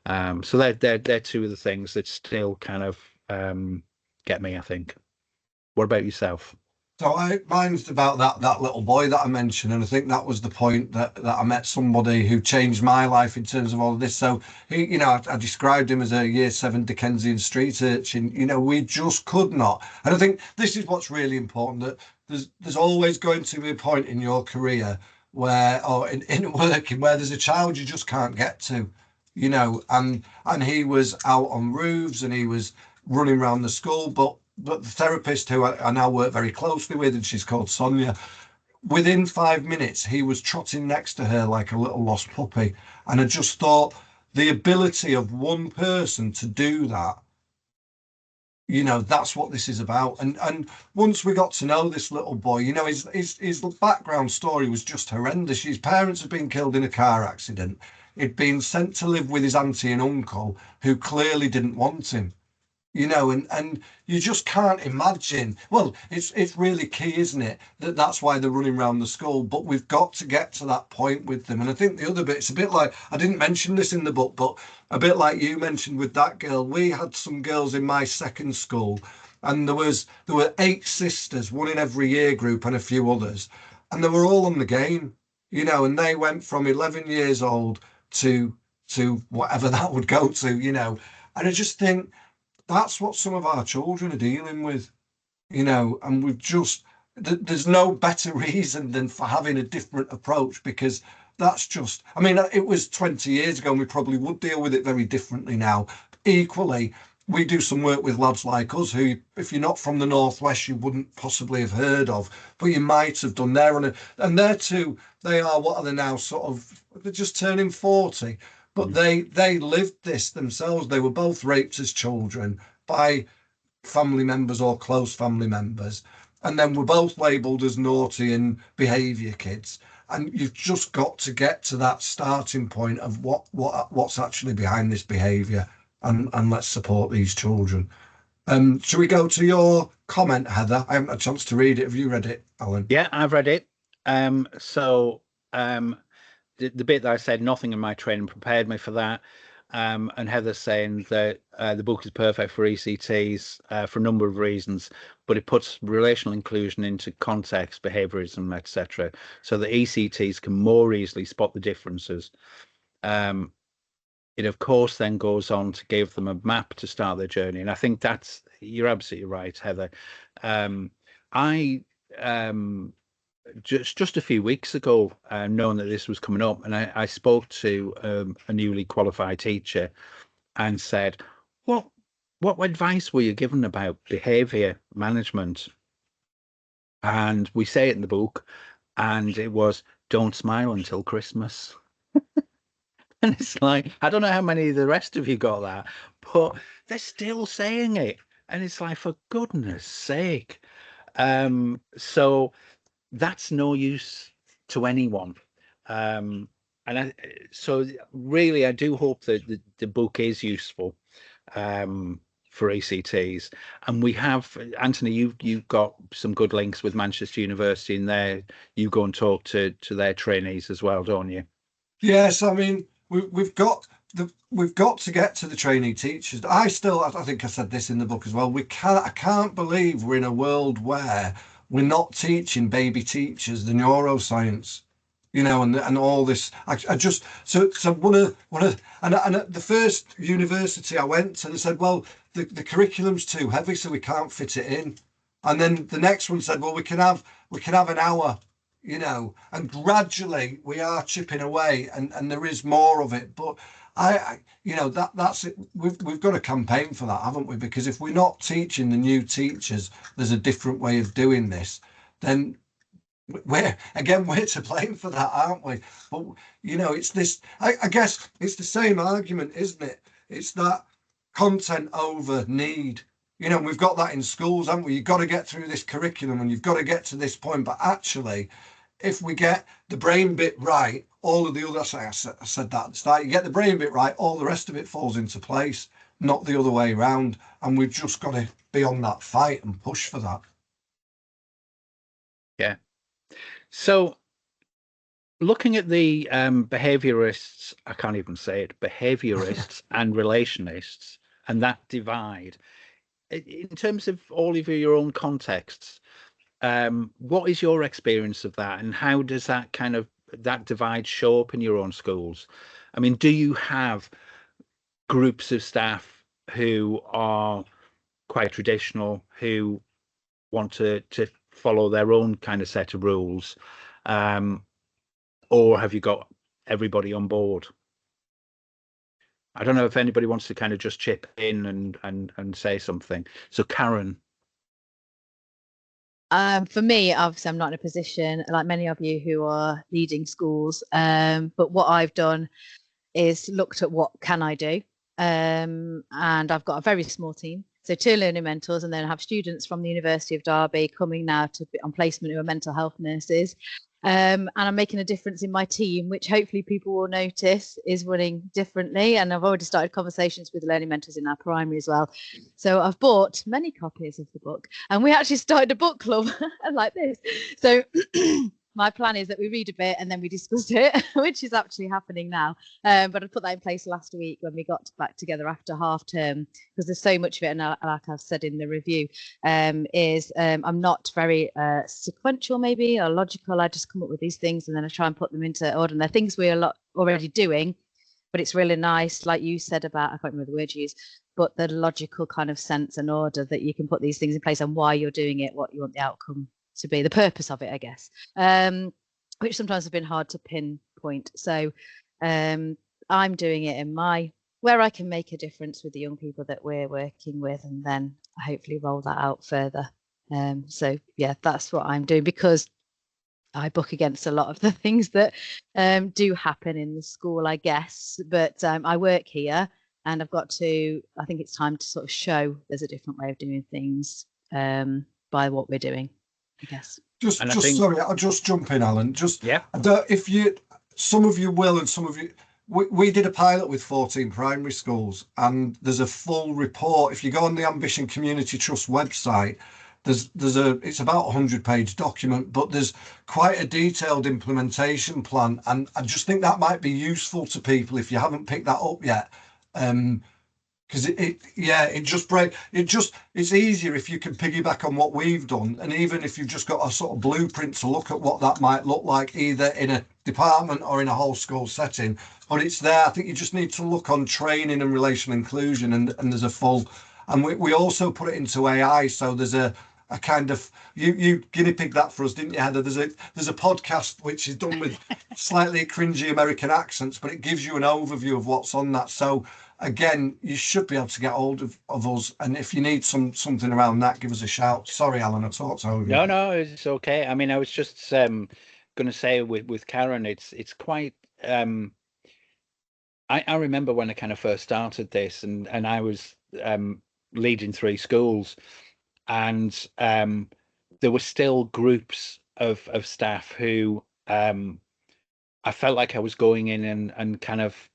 So they're two of the things that still kind of get me, I think. What about yourself? So mine's about that little boy that I mentioned, and I think that was the point that I met somebody who changed my life in terms of all of this. So he, I described him as a Year 7 Dickensian street urchin. We just could not. And I think this is what's really important, that there's always going to be a point in your career where, or in working, where there's a child you just can't get to, and he was out on roofs and he was running around the school, but the therapist who I now work very closely with, and she's called Sonia, within 5 minutes, he was trotting next to her like a little lost puppy. And I just thought the ability of one person to do that, that's what this is about. And once we got to know this little boy, his background story was just horrendous. His parents had been killed in a car accident. He'd been sent to live with his auntie and uncle, who clearly didn't want him. And you just can't imagine. Well, it's really key, isn't it? That's why they're running around the school. But we've got to get to that point with them. And I think the other bit, it's a bit like, I didn't mention this in the book, but a bit like you mentioned with that girl. We had some girls in my second school, and there were 8 sisters, one in every year group, and a few others, and they were all on the game, and they went from 11 years old to whatever that would go to, and I just think that's what some of our children are dealing with, and there's no better reason than for having a different approach, because that's just, it was 20 years ago and we probably would deal with it very differently now. Equally, we do some work with lads like us who, if you're not from the Northwest, you wouldn't possibly have heard of, but you might have done there. And they're too, they are, what are they now, sort of, they're just turning 40. But they lived this themselves. They were both raped as children by family members or close family members, and then were both labelled as naughty and behaviour kids. And you've just got to get to that starting point of what's actually behind this behaviour, and let's support these children. Shall we go to your comment, Heather? I haven't had a chance to read it. Have you read it, Alan? Yeah, I've read it. The bit that I said, nothing in my training prepared me for that. And Heather's saying that the book is perfect for ECTs for a number of reasons, but it puts relational inclusion into context, behaviorism, etc., so that ECTs can more easily spot the differences. It, of course, then goes on to give them a map to start their journey. And I think you're absolutely right, Heather. Just a few weeks ago, knowing that this was coming up, and I spoke to a newly qualified teacher and said, what advice were you given about behaviour management? And we say it in the book, and it was, don't smile until Christmas. And it's like, I don't know how many of the rest of you got that, but they're still saying it. And it's like, for goodness sake. So that's no use to anyone. So really, I do hope that the book is useful for ECTs. And we have, Anthony, you've got some good links with Manchester University in there. You go and talk to their trainees as well, don't you? Yes, I mean, we've got to get to the trainee teachers. I think I said this in the book as well. I can't believe we're in a world where we're not teaching baby teachers the neuroscience, and all this. I just so one of and at the first university I went to, they said, well, the curriculum's too heavy, so we can't fit it in. And then the next one said, well, we can have an hour, and gradually we are chipping away, and there is more of it. But that's it. We've got a campaign for that, haven't we? Because if we're not teaching the new teachers there's a different way of doing this, then we're to blame for that, aren't we? But it's this. I guess it's the same argument, isn't it? It's that content over need. We've got that in schools, haven't we? You've got to get through this curriculum and you've got to get to this point. But actually, if we get the brain bit right, all of the other, I said that at the start, you get the brain bit right, all the rest of it falls into place, not the other way around. And we've just got to be on that fight and push for that. Yeah. So looking at the behaviorists, I can't even say it, behaviorists and relationists, and that divide, in terms of all of your own contexts, what is your experience of that, and how does that that divide show up in your own schools? I mean, do you have groups of staff who are quite traditional, who want to follow their own kind of set of rules, or have you got everybody on board? I don't know if anybody wants to kind of just chip in and say something. So Karen. For me, obviously, I'm not in a position like many of you who are leading schools. But what I've done is looked at what can I do. And I've got a very small team. So 2 learning mentors, and then I have students from the University of Derby coming now to be on placement who are mental health nurses. And I'm making a difference in my team, which hopefully people will notice is running differently. And I've already started conversations with learning mentors in our primary as well. So I've bought many copies of the book, and we actually started a book club like this. So my plan is that we read a bit and then we discuss it, which is actually happening now. But I put that in place last week when we got back together after half term, because there's so much of it. And like I've said in the review, I'm not very sequential, maybe, or logical. I just come up with these things and then I try and put them into order. And they're things we're already doing, but it's really nice, like you said about, I can't remember the word you used, but the logical kind of sense and order that you can put these things in place and why you're doing it, what you want the outcome to be, the purpose of it, I guess, which sometimes has been hard to pinpoint. So I'm doing it in where I can make a difference with the young people that we're working with, and then hopefully roll that out further. So yeah, that's what I'm doing, because I buck against a lot of the things that do happen in the school, I guess. But I work here, and I think it's time to sort of show there's a different way of doing things by what we're doing, I guess. Sorry, I'll just jump in, Alan. Yeah. Some of you will, and some of you. We did a pilot with 14 primary schools, and there's a full report. If you go on the Ambition Community Trust website, it's about a 100-page document, but there's quite a detailed implementation plan, and I just think that might be useful to people if you haven't picked that up yet. Because it's easier if you can piggyback on what we've done, and even if you've just got a sort of blueprint to look at what that might look like, either in a department or in a whole school setting. But it's there. I think you just need to look on training and relational inclusion, and there's a full, and we also put it into AI. So there's a kind of, you guinea pig that for us, didn't you, Heather? There's a podcast which is done with slightly cringy American accents, but it gives you an overview of what's on that. So again, you should be able to get hold of us. And if you need something around that, give us a shout. Sorry, Alan, I talked over you. No, it's okay. I mean, I was just going to say with Karen, it's quite. I remember when I kind of first started this, and I was leading 3 schools, and there were still groups of staff who I felt like I was going in and kind of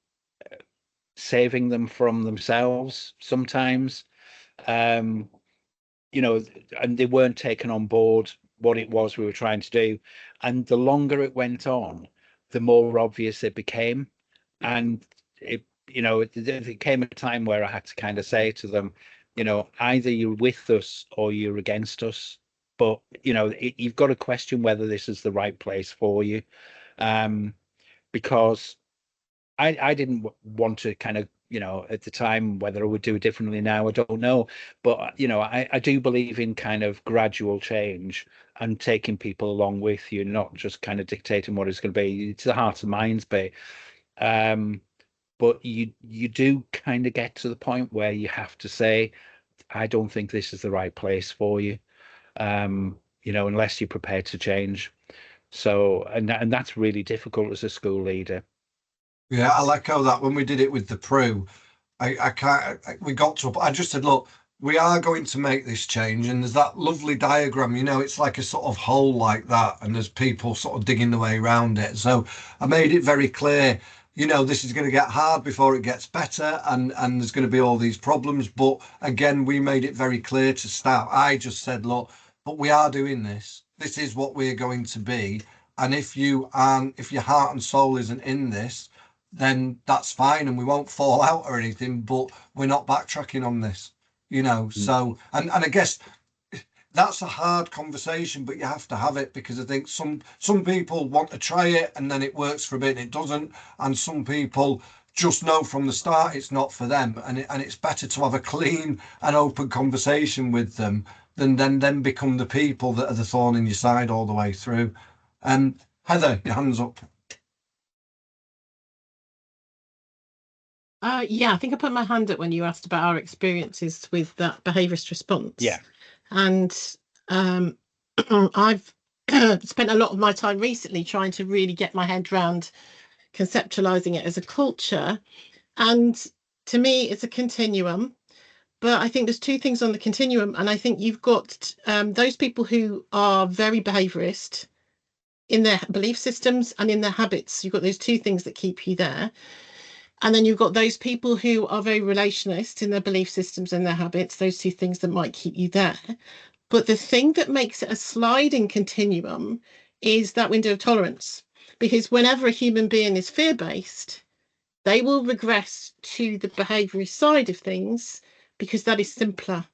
saving them from themselves sometimes. You know, and they weren't taking on board what it was we were trying to do. And the longer it went on, the more obvious it became. And there came a time where I had to kind of say to them, either you're with us or you're against us. But, you've got to question whether this is the right place for you. Because I didn't want to kind of, at the time, whether I would do it differently now, I don't know. But, I do believe in kind of gradual change and taking people along with you, not just kind of dictating what it's going to be. It's the hearts and minds bit. But you do kind of get to the point where you have to say, I don't think this is the right place for you, unless you're prepared to change. So, and that's really difficult as a school leader. Yeah, I'll echo that. When we did it with the Pru, I just said, look, we are going to make this change. And there's that lovely diagram, it's like a sort of hole like that. And there's people sort of digging their way around it. So I made it very clear, this is going to get hard before it gets better. And there's going to be all these problems. But again, we made it very clear to start. I just said, look, but we are doing this. This is what we're going to be. And if your heart and soul isn't in this, then that's fine, and we won't fall out or anything, but we're not backtracking on this, so, and I guess that's a hard conversation, but you have to have it, because I think some people want to try it and then it works for a bit and it doesn't, and some people just know from the start it's not for them, and it's better to have a clean and open conversation with them than then become the people that are the thorn in your side all the way through. Heather, your hand's up. Yeah, I think I put my hand up when you asked about our experiences with that behaviourist response. Yeah. And I've spent a lot of my time recently trying to really get my head around conceptualising it as a culture. And to me, it's a continuum. But I think there's 2 things on the continuum. And I think you've got those people who are very behaviourist in their belief systems and in their habits. You've got those 2 things that keep you there. And then you've got those people who are very relationist in their belief systems and their habits, those 2 things that might keep you there. But the thing that makes it a sliding continuum is that window of tolerance, because whenever a human being is fear-based, they will regress to the behaviourist side of things because that is simpler.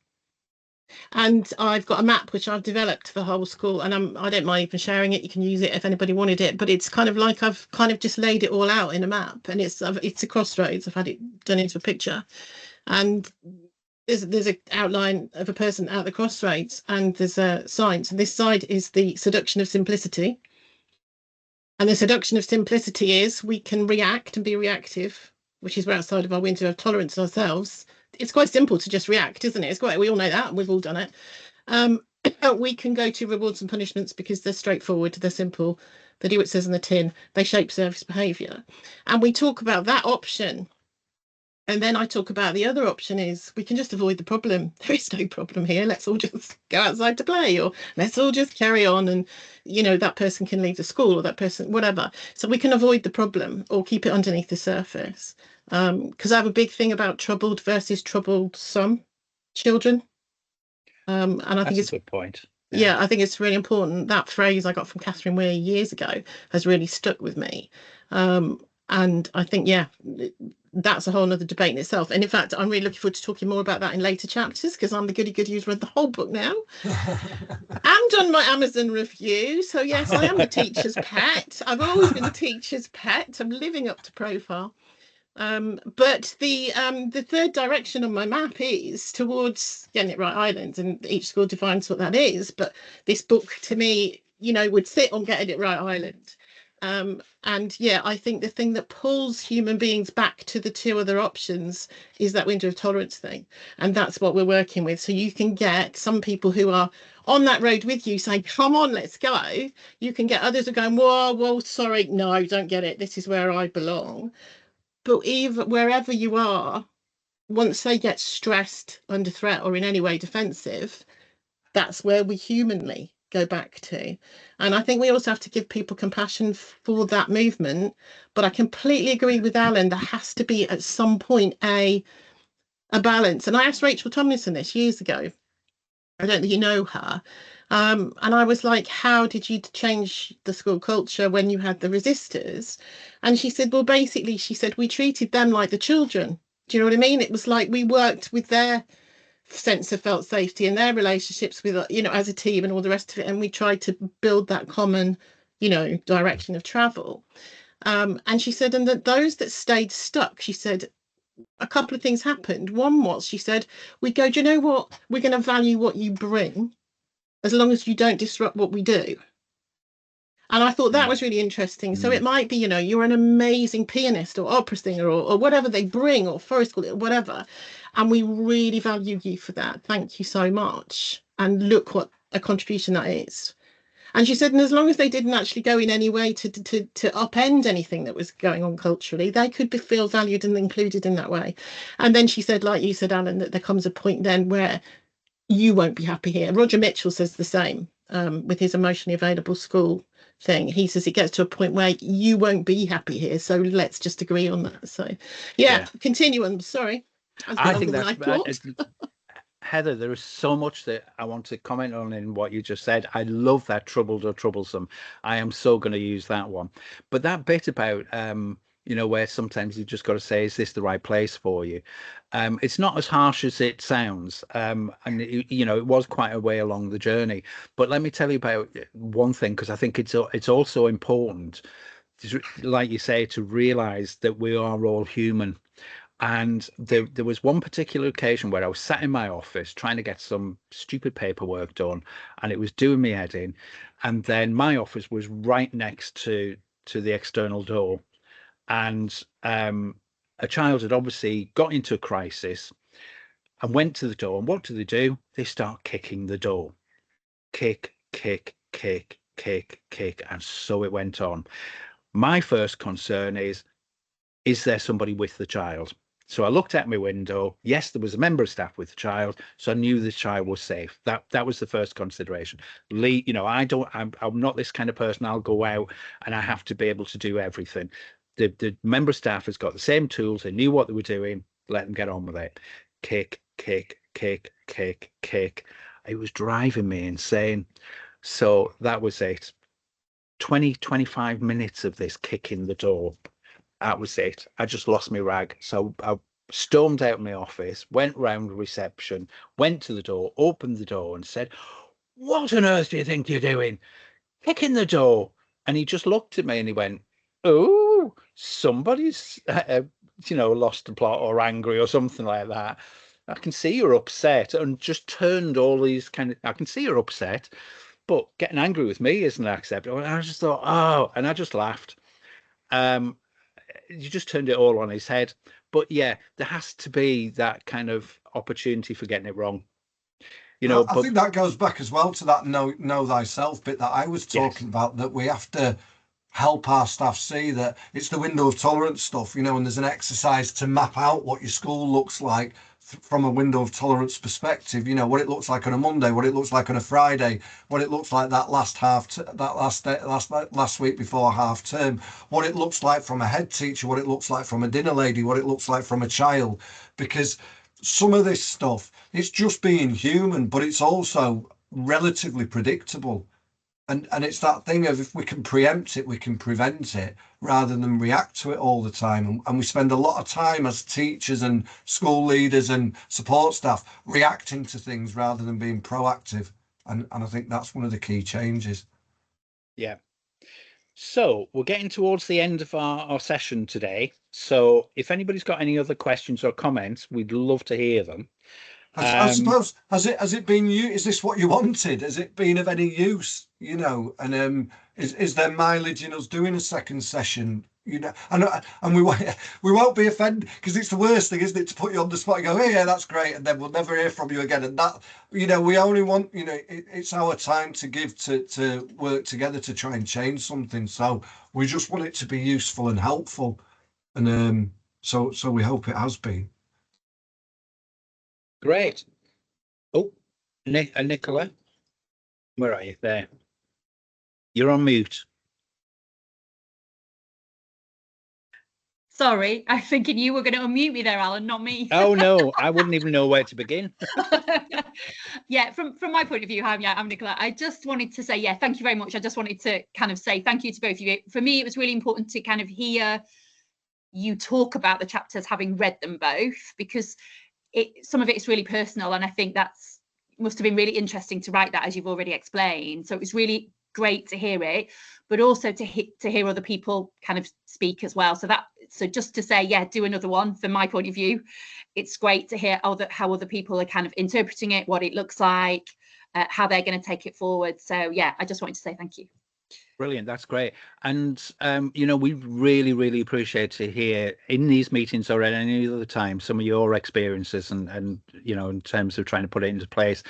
And I've got a map which I've developed for the whole school, and I don't mind even sharing it. You can use it if anybody wanted it, but it's kind of like I've kind of just laid it all out in a map, and it's a crossroads. I've had it done into a picture, and there's an outline of a person at the crossroads, and there's a sign. So this side is the seduction of simplicity, and the seduction of simplicity is we can react and be reactive, which is we're outside of our window of tolerance ourselves. It's quite simple to just react, isn't it? It's quite, we all know that, we've all done it. We can go to rewards and punishments because they're straightforward, they're simple, they do what it says in the tin, they shape service behaviour. And we talk about that option. And then I talk about the other option is we can just avoid the problem. There is no problem here. Let's all just go outside to play, or let's all just carry on, and that person can leave the school, or that person, whatever. So we can avoid the problem or keep it underneath the surface. Because I have a big thing about troubled versus troublesome children. And I think it's a good point. Yeah, I think it's really important. That phrase I got from Catherine Weir years ago has really stuck with me. And I think, that's a whole other debate in itself. And in fact, I'm really looking forward to talking more about that in later chapters, because I'm the goody who's read the whole book now and done my Amazon review. So yes, I am the teacher's pet. I've always been the teacher's pet. I'm living up to profile. But the third direction on my map is towards getting it right island, and each school defines what that is. But this book to me, would sit on getting it right island. And yeah, I think the thing that pulls human beings back to the two other options is that window of tolerance thing. And that's what we're working with. So you can get some people who are on that road with you saying, come on, let's go. You can get others who are going, whoa, sorry, no, I don't get it. This is where I belong. But even wherever you are, once they get stressed, under threat, or in any way defensive, that's where we humanly go back to. And I think we also have to give people compassion for that movement. But I completely agree with Alan, there has to be at some point a balance. And I asked Rachel Tomlinson this years ago. I don't think you know her. And I was like, how did you change the school culture when you had the resistors? And she said, well, basically, she said, we treated them like the children. Do you know what I mean? It was like we worked with their sense of felt safety and their relationships with, you know, as a team and all the rest of it. And we tried to build that common, you know, direction of travel. And she said, and that those that stayed stuck, she said, a couple of things happened. One was, she said, we go, do you know what? We're going to value what you bring as long as you don't disrupt what we do. And I thought that was really interesting. So it might be, you know, you're an amazing pianist or opera singer or whatever they bring, or forest school, or whatever. And we really value you for that. Thank you so much. And look what a contribution that is. And she said, and as long as they didn't actually go in any way to upend anything that was going on culturally, they could feel valued and included in that way. And then she said, like you said, Alan, that there comes a point then where you won't be happy here. Roger Mitchell says the same with his emotionally available school thing. He says it gets to a point where you won't be happy here. So let's just agree on that. So yeah. Continuum. Sorry. I think that's Heather, there is so much that I want to comment on in what you just said. I love that troubled or troublesome. I am so going to use that one. But that bit about, you know, where sometimes you've just got to say, is this the right place for you? It's not as harsh as it sounds. And, you know, it was quite a way along the journey. But let me tell you about one thing, because I think it's also important, like you say, to realize that we are all human. And there was one particular occasion where I was sat in my office trying to get some stupid paperwork done, and it was doing me head in. And then my office was right next to the external door. And a child had obviously got into a crisis and went to the door. And what do? They start kicking the door. Kick, kick, kick, kick, kick. And so it went on. My first concern is there somebody with the child? So I looked out my window. Yes, there was a member of staff with the child, so I knew the child was safe. That was the first consideration. Lee, you know, I'm not this kind of person. I'll go out and I have to be able to do everything. The member of staff has got the same tools. They knew what they were doing. Let them get on with it. Kick, kick, kick, kick, kick. It was driving me insane. So that was it. 25 minutes of this kicking the door. That was it. I just lost my rag. So I stormed out of my office, went round reception, went to the door, opened the door and said, what on earth do you think you're doing? Kicking the door. And he just looked at me and he went, oh, somebody's, you know, lost the plot or angry or something like that. I can see you're upset, and just turned all these kind of, I can see you're upset, but getting angry with me isn't acceptable. And I just thought, oh, and I just laughed. You just turned it all on his head. But yeah, there has to be that kind of opportunity for getting it wrong. You know, I think that goes back as well to that know thyself bit that I was talking about, that we have to help our staff see that it's the window of tolerance stuff, you know, and there's an exercise to map out what your school looks like from a window of tolerance perspective, you know, what it looks like on a Monday, what it looks like on a Friday, what it looks like that last week before half term, what it looks like from a head teacher, what it looks like from a dinner lady, what it looks like from a child. Because some of this stuff, it's just being human, but it's also relatively predictable. And it's that thing of, if we can preempt it, we can prevent it, rather than react to it all the time. And we spend a lot of time as teachers and school leaders and support staff reacting to things rather than being proactive. And I think that's one of the key changes. Yeah. So we're getting towards the end of our session today. So if anybody's got any other questions or comments, we'd love to hear them. I suppose, has it been you? Is this what you wanted? Has it been of any use? You know, and is there mileage in us doing a second session? You know, and we won't be offended, because it's the worst thing, isn't it, to put you on the spot and go, hey, yeah, that's great, and then we'll never hear from you again. And that, you know, we only want, you know, it's our time to give, to work together to try and change something. So we just want it to be useful and helpful, and so we hope it has been. Great. Oh, Nicola, where are you? There. You're on mute. Sorry, I'm thinking you were going to unmute me there, Alan, not me. Oh no, I wouldn't even know where to begin. Yeah, from my point of view, I'm Nicola. I just wanted to say, yeah, thank you very much. I just wanted to kind of say thank you to both of you. For me, it was really important to kind of hear you talk about the chapters, having read them both, because some of it is really personal, and I think that's must have been really interesting to write that, as you've already explained. So it was really great to hear it, but also to hear other people kind of speak as well. So just to say, yeah, do another one. From my point of view, it's great to hear how other people are kind of interpreting it, what it looks like, how they're going to take it forward. So yeah, I just wanted to say thank you. Brilliant, that's great. And you know, we really appreciate to hear in these meetings or at any other time some of your experiences and you know, in terms of trying to put it into place.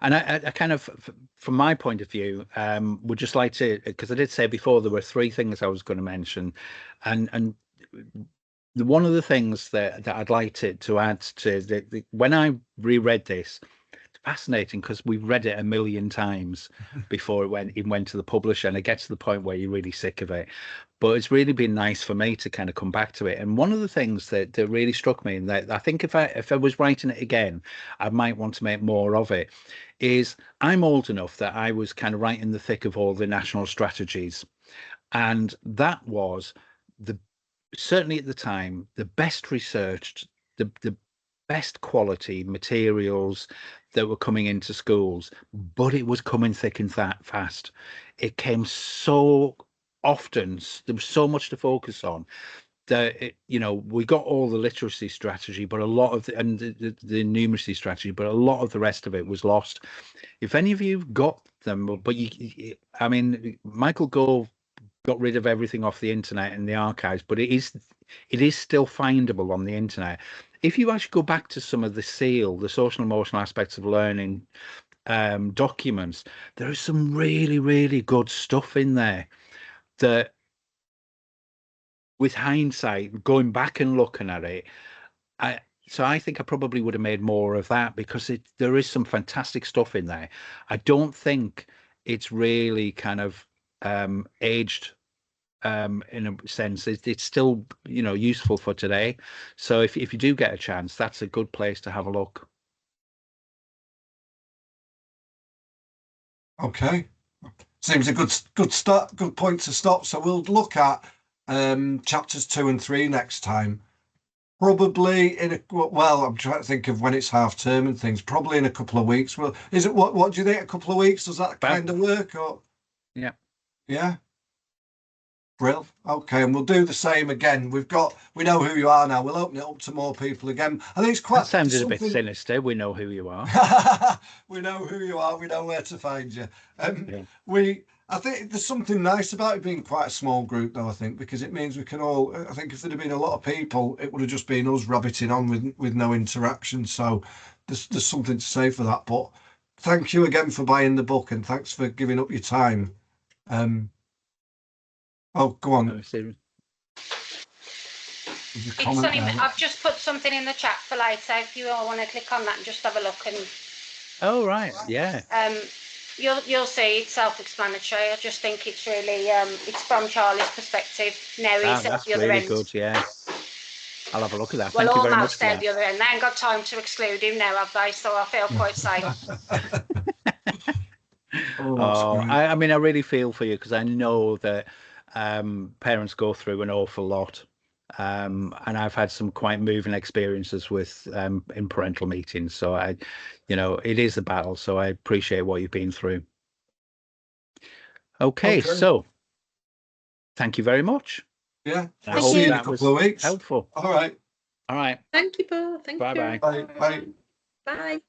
And I kind of, from my point of view, would just like to, because I did say before there were 3 things I was going to mention, and one of the things that I'd like to add to when I reread this, fascinating, because we've read it a million times before it went to the publisher, and it gets to the point where you're really sick of it. But it's really been nice for me to kind of come back to it. And one of the things that really struck me, and that I think if I was writing it again, I might want to make more of it, is I'm old enough that I was kind of right in the thick of all the national strategies, and that was certainly at the time the best researched, the best quality materials that were coming into schools, but it was coming thick and fast. It came so often, there was so much to focus on that you know, we got all the literacy strategy, but a lot of the numeracy strategy, but a lot of the rest of it was lost. If any of you got them, but I mean, Michael Gove got rid of everything off the internet and the archives, but it is still findable on the internet. If you actually go back to some of the SEAL, the social and emotional aspects of learning documents, there is some really good stuff in there that, with hindsight, going back and looking at it, so I think I probably would have made more of that, because there is some fantastic stuff in there. I don't think it's really kind of aged in a sense. It's still, you know, useful for today. So if you do get a chance, that's a good place to have a look. Okay, seems a good start, good point to stop. So we'll look at chapters 2 and 3 next time. Probably well, I'm trying to think of when it's half term and things. Probably in a couple of weeks. Well, is it what do you think? A couple of weeks? Does that kind of work? Or yeah. Brill. Okay, and we'll do the same again. We know who you are now. We'll open it up to more people again. I think it's quite. That sounded a bit sinister. We know who you are. We know who you are. We know where to find you. I think there's something nice about it being quite a small group, though. I think, because it means we can all. I think if there'd have been a lot of people, it would have just been us rabbiting on with no interaction. So there's something to say for that. But thank you again for buying the book, and thanks for giving up your time. Oh, go on. I've just put something in the chat for later. If you all want to click on that and just have a look, and oh right, yeah. You'll see it's self-explanatory. I just think it's really it's from Charlie's perspective. Now he's at the other end. Good, yeah. I'll have a look at that. Well, Thank you very much almost at the other end. They ain't got time to exclude him now, have they? So I feel quite safe. I mean, I really feel for you, because I know that parents go through an awful lot, and I've had some quite moving experiences with in parental meetings. So you know, it is a battle. So I appreciate what you've been through. Okay. So thank you very much. Yeah, I hope see you in a that couple was of weeks. helpful. All right. Thank you, Paul. Thank you. Bye. Bye.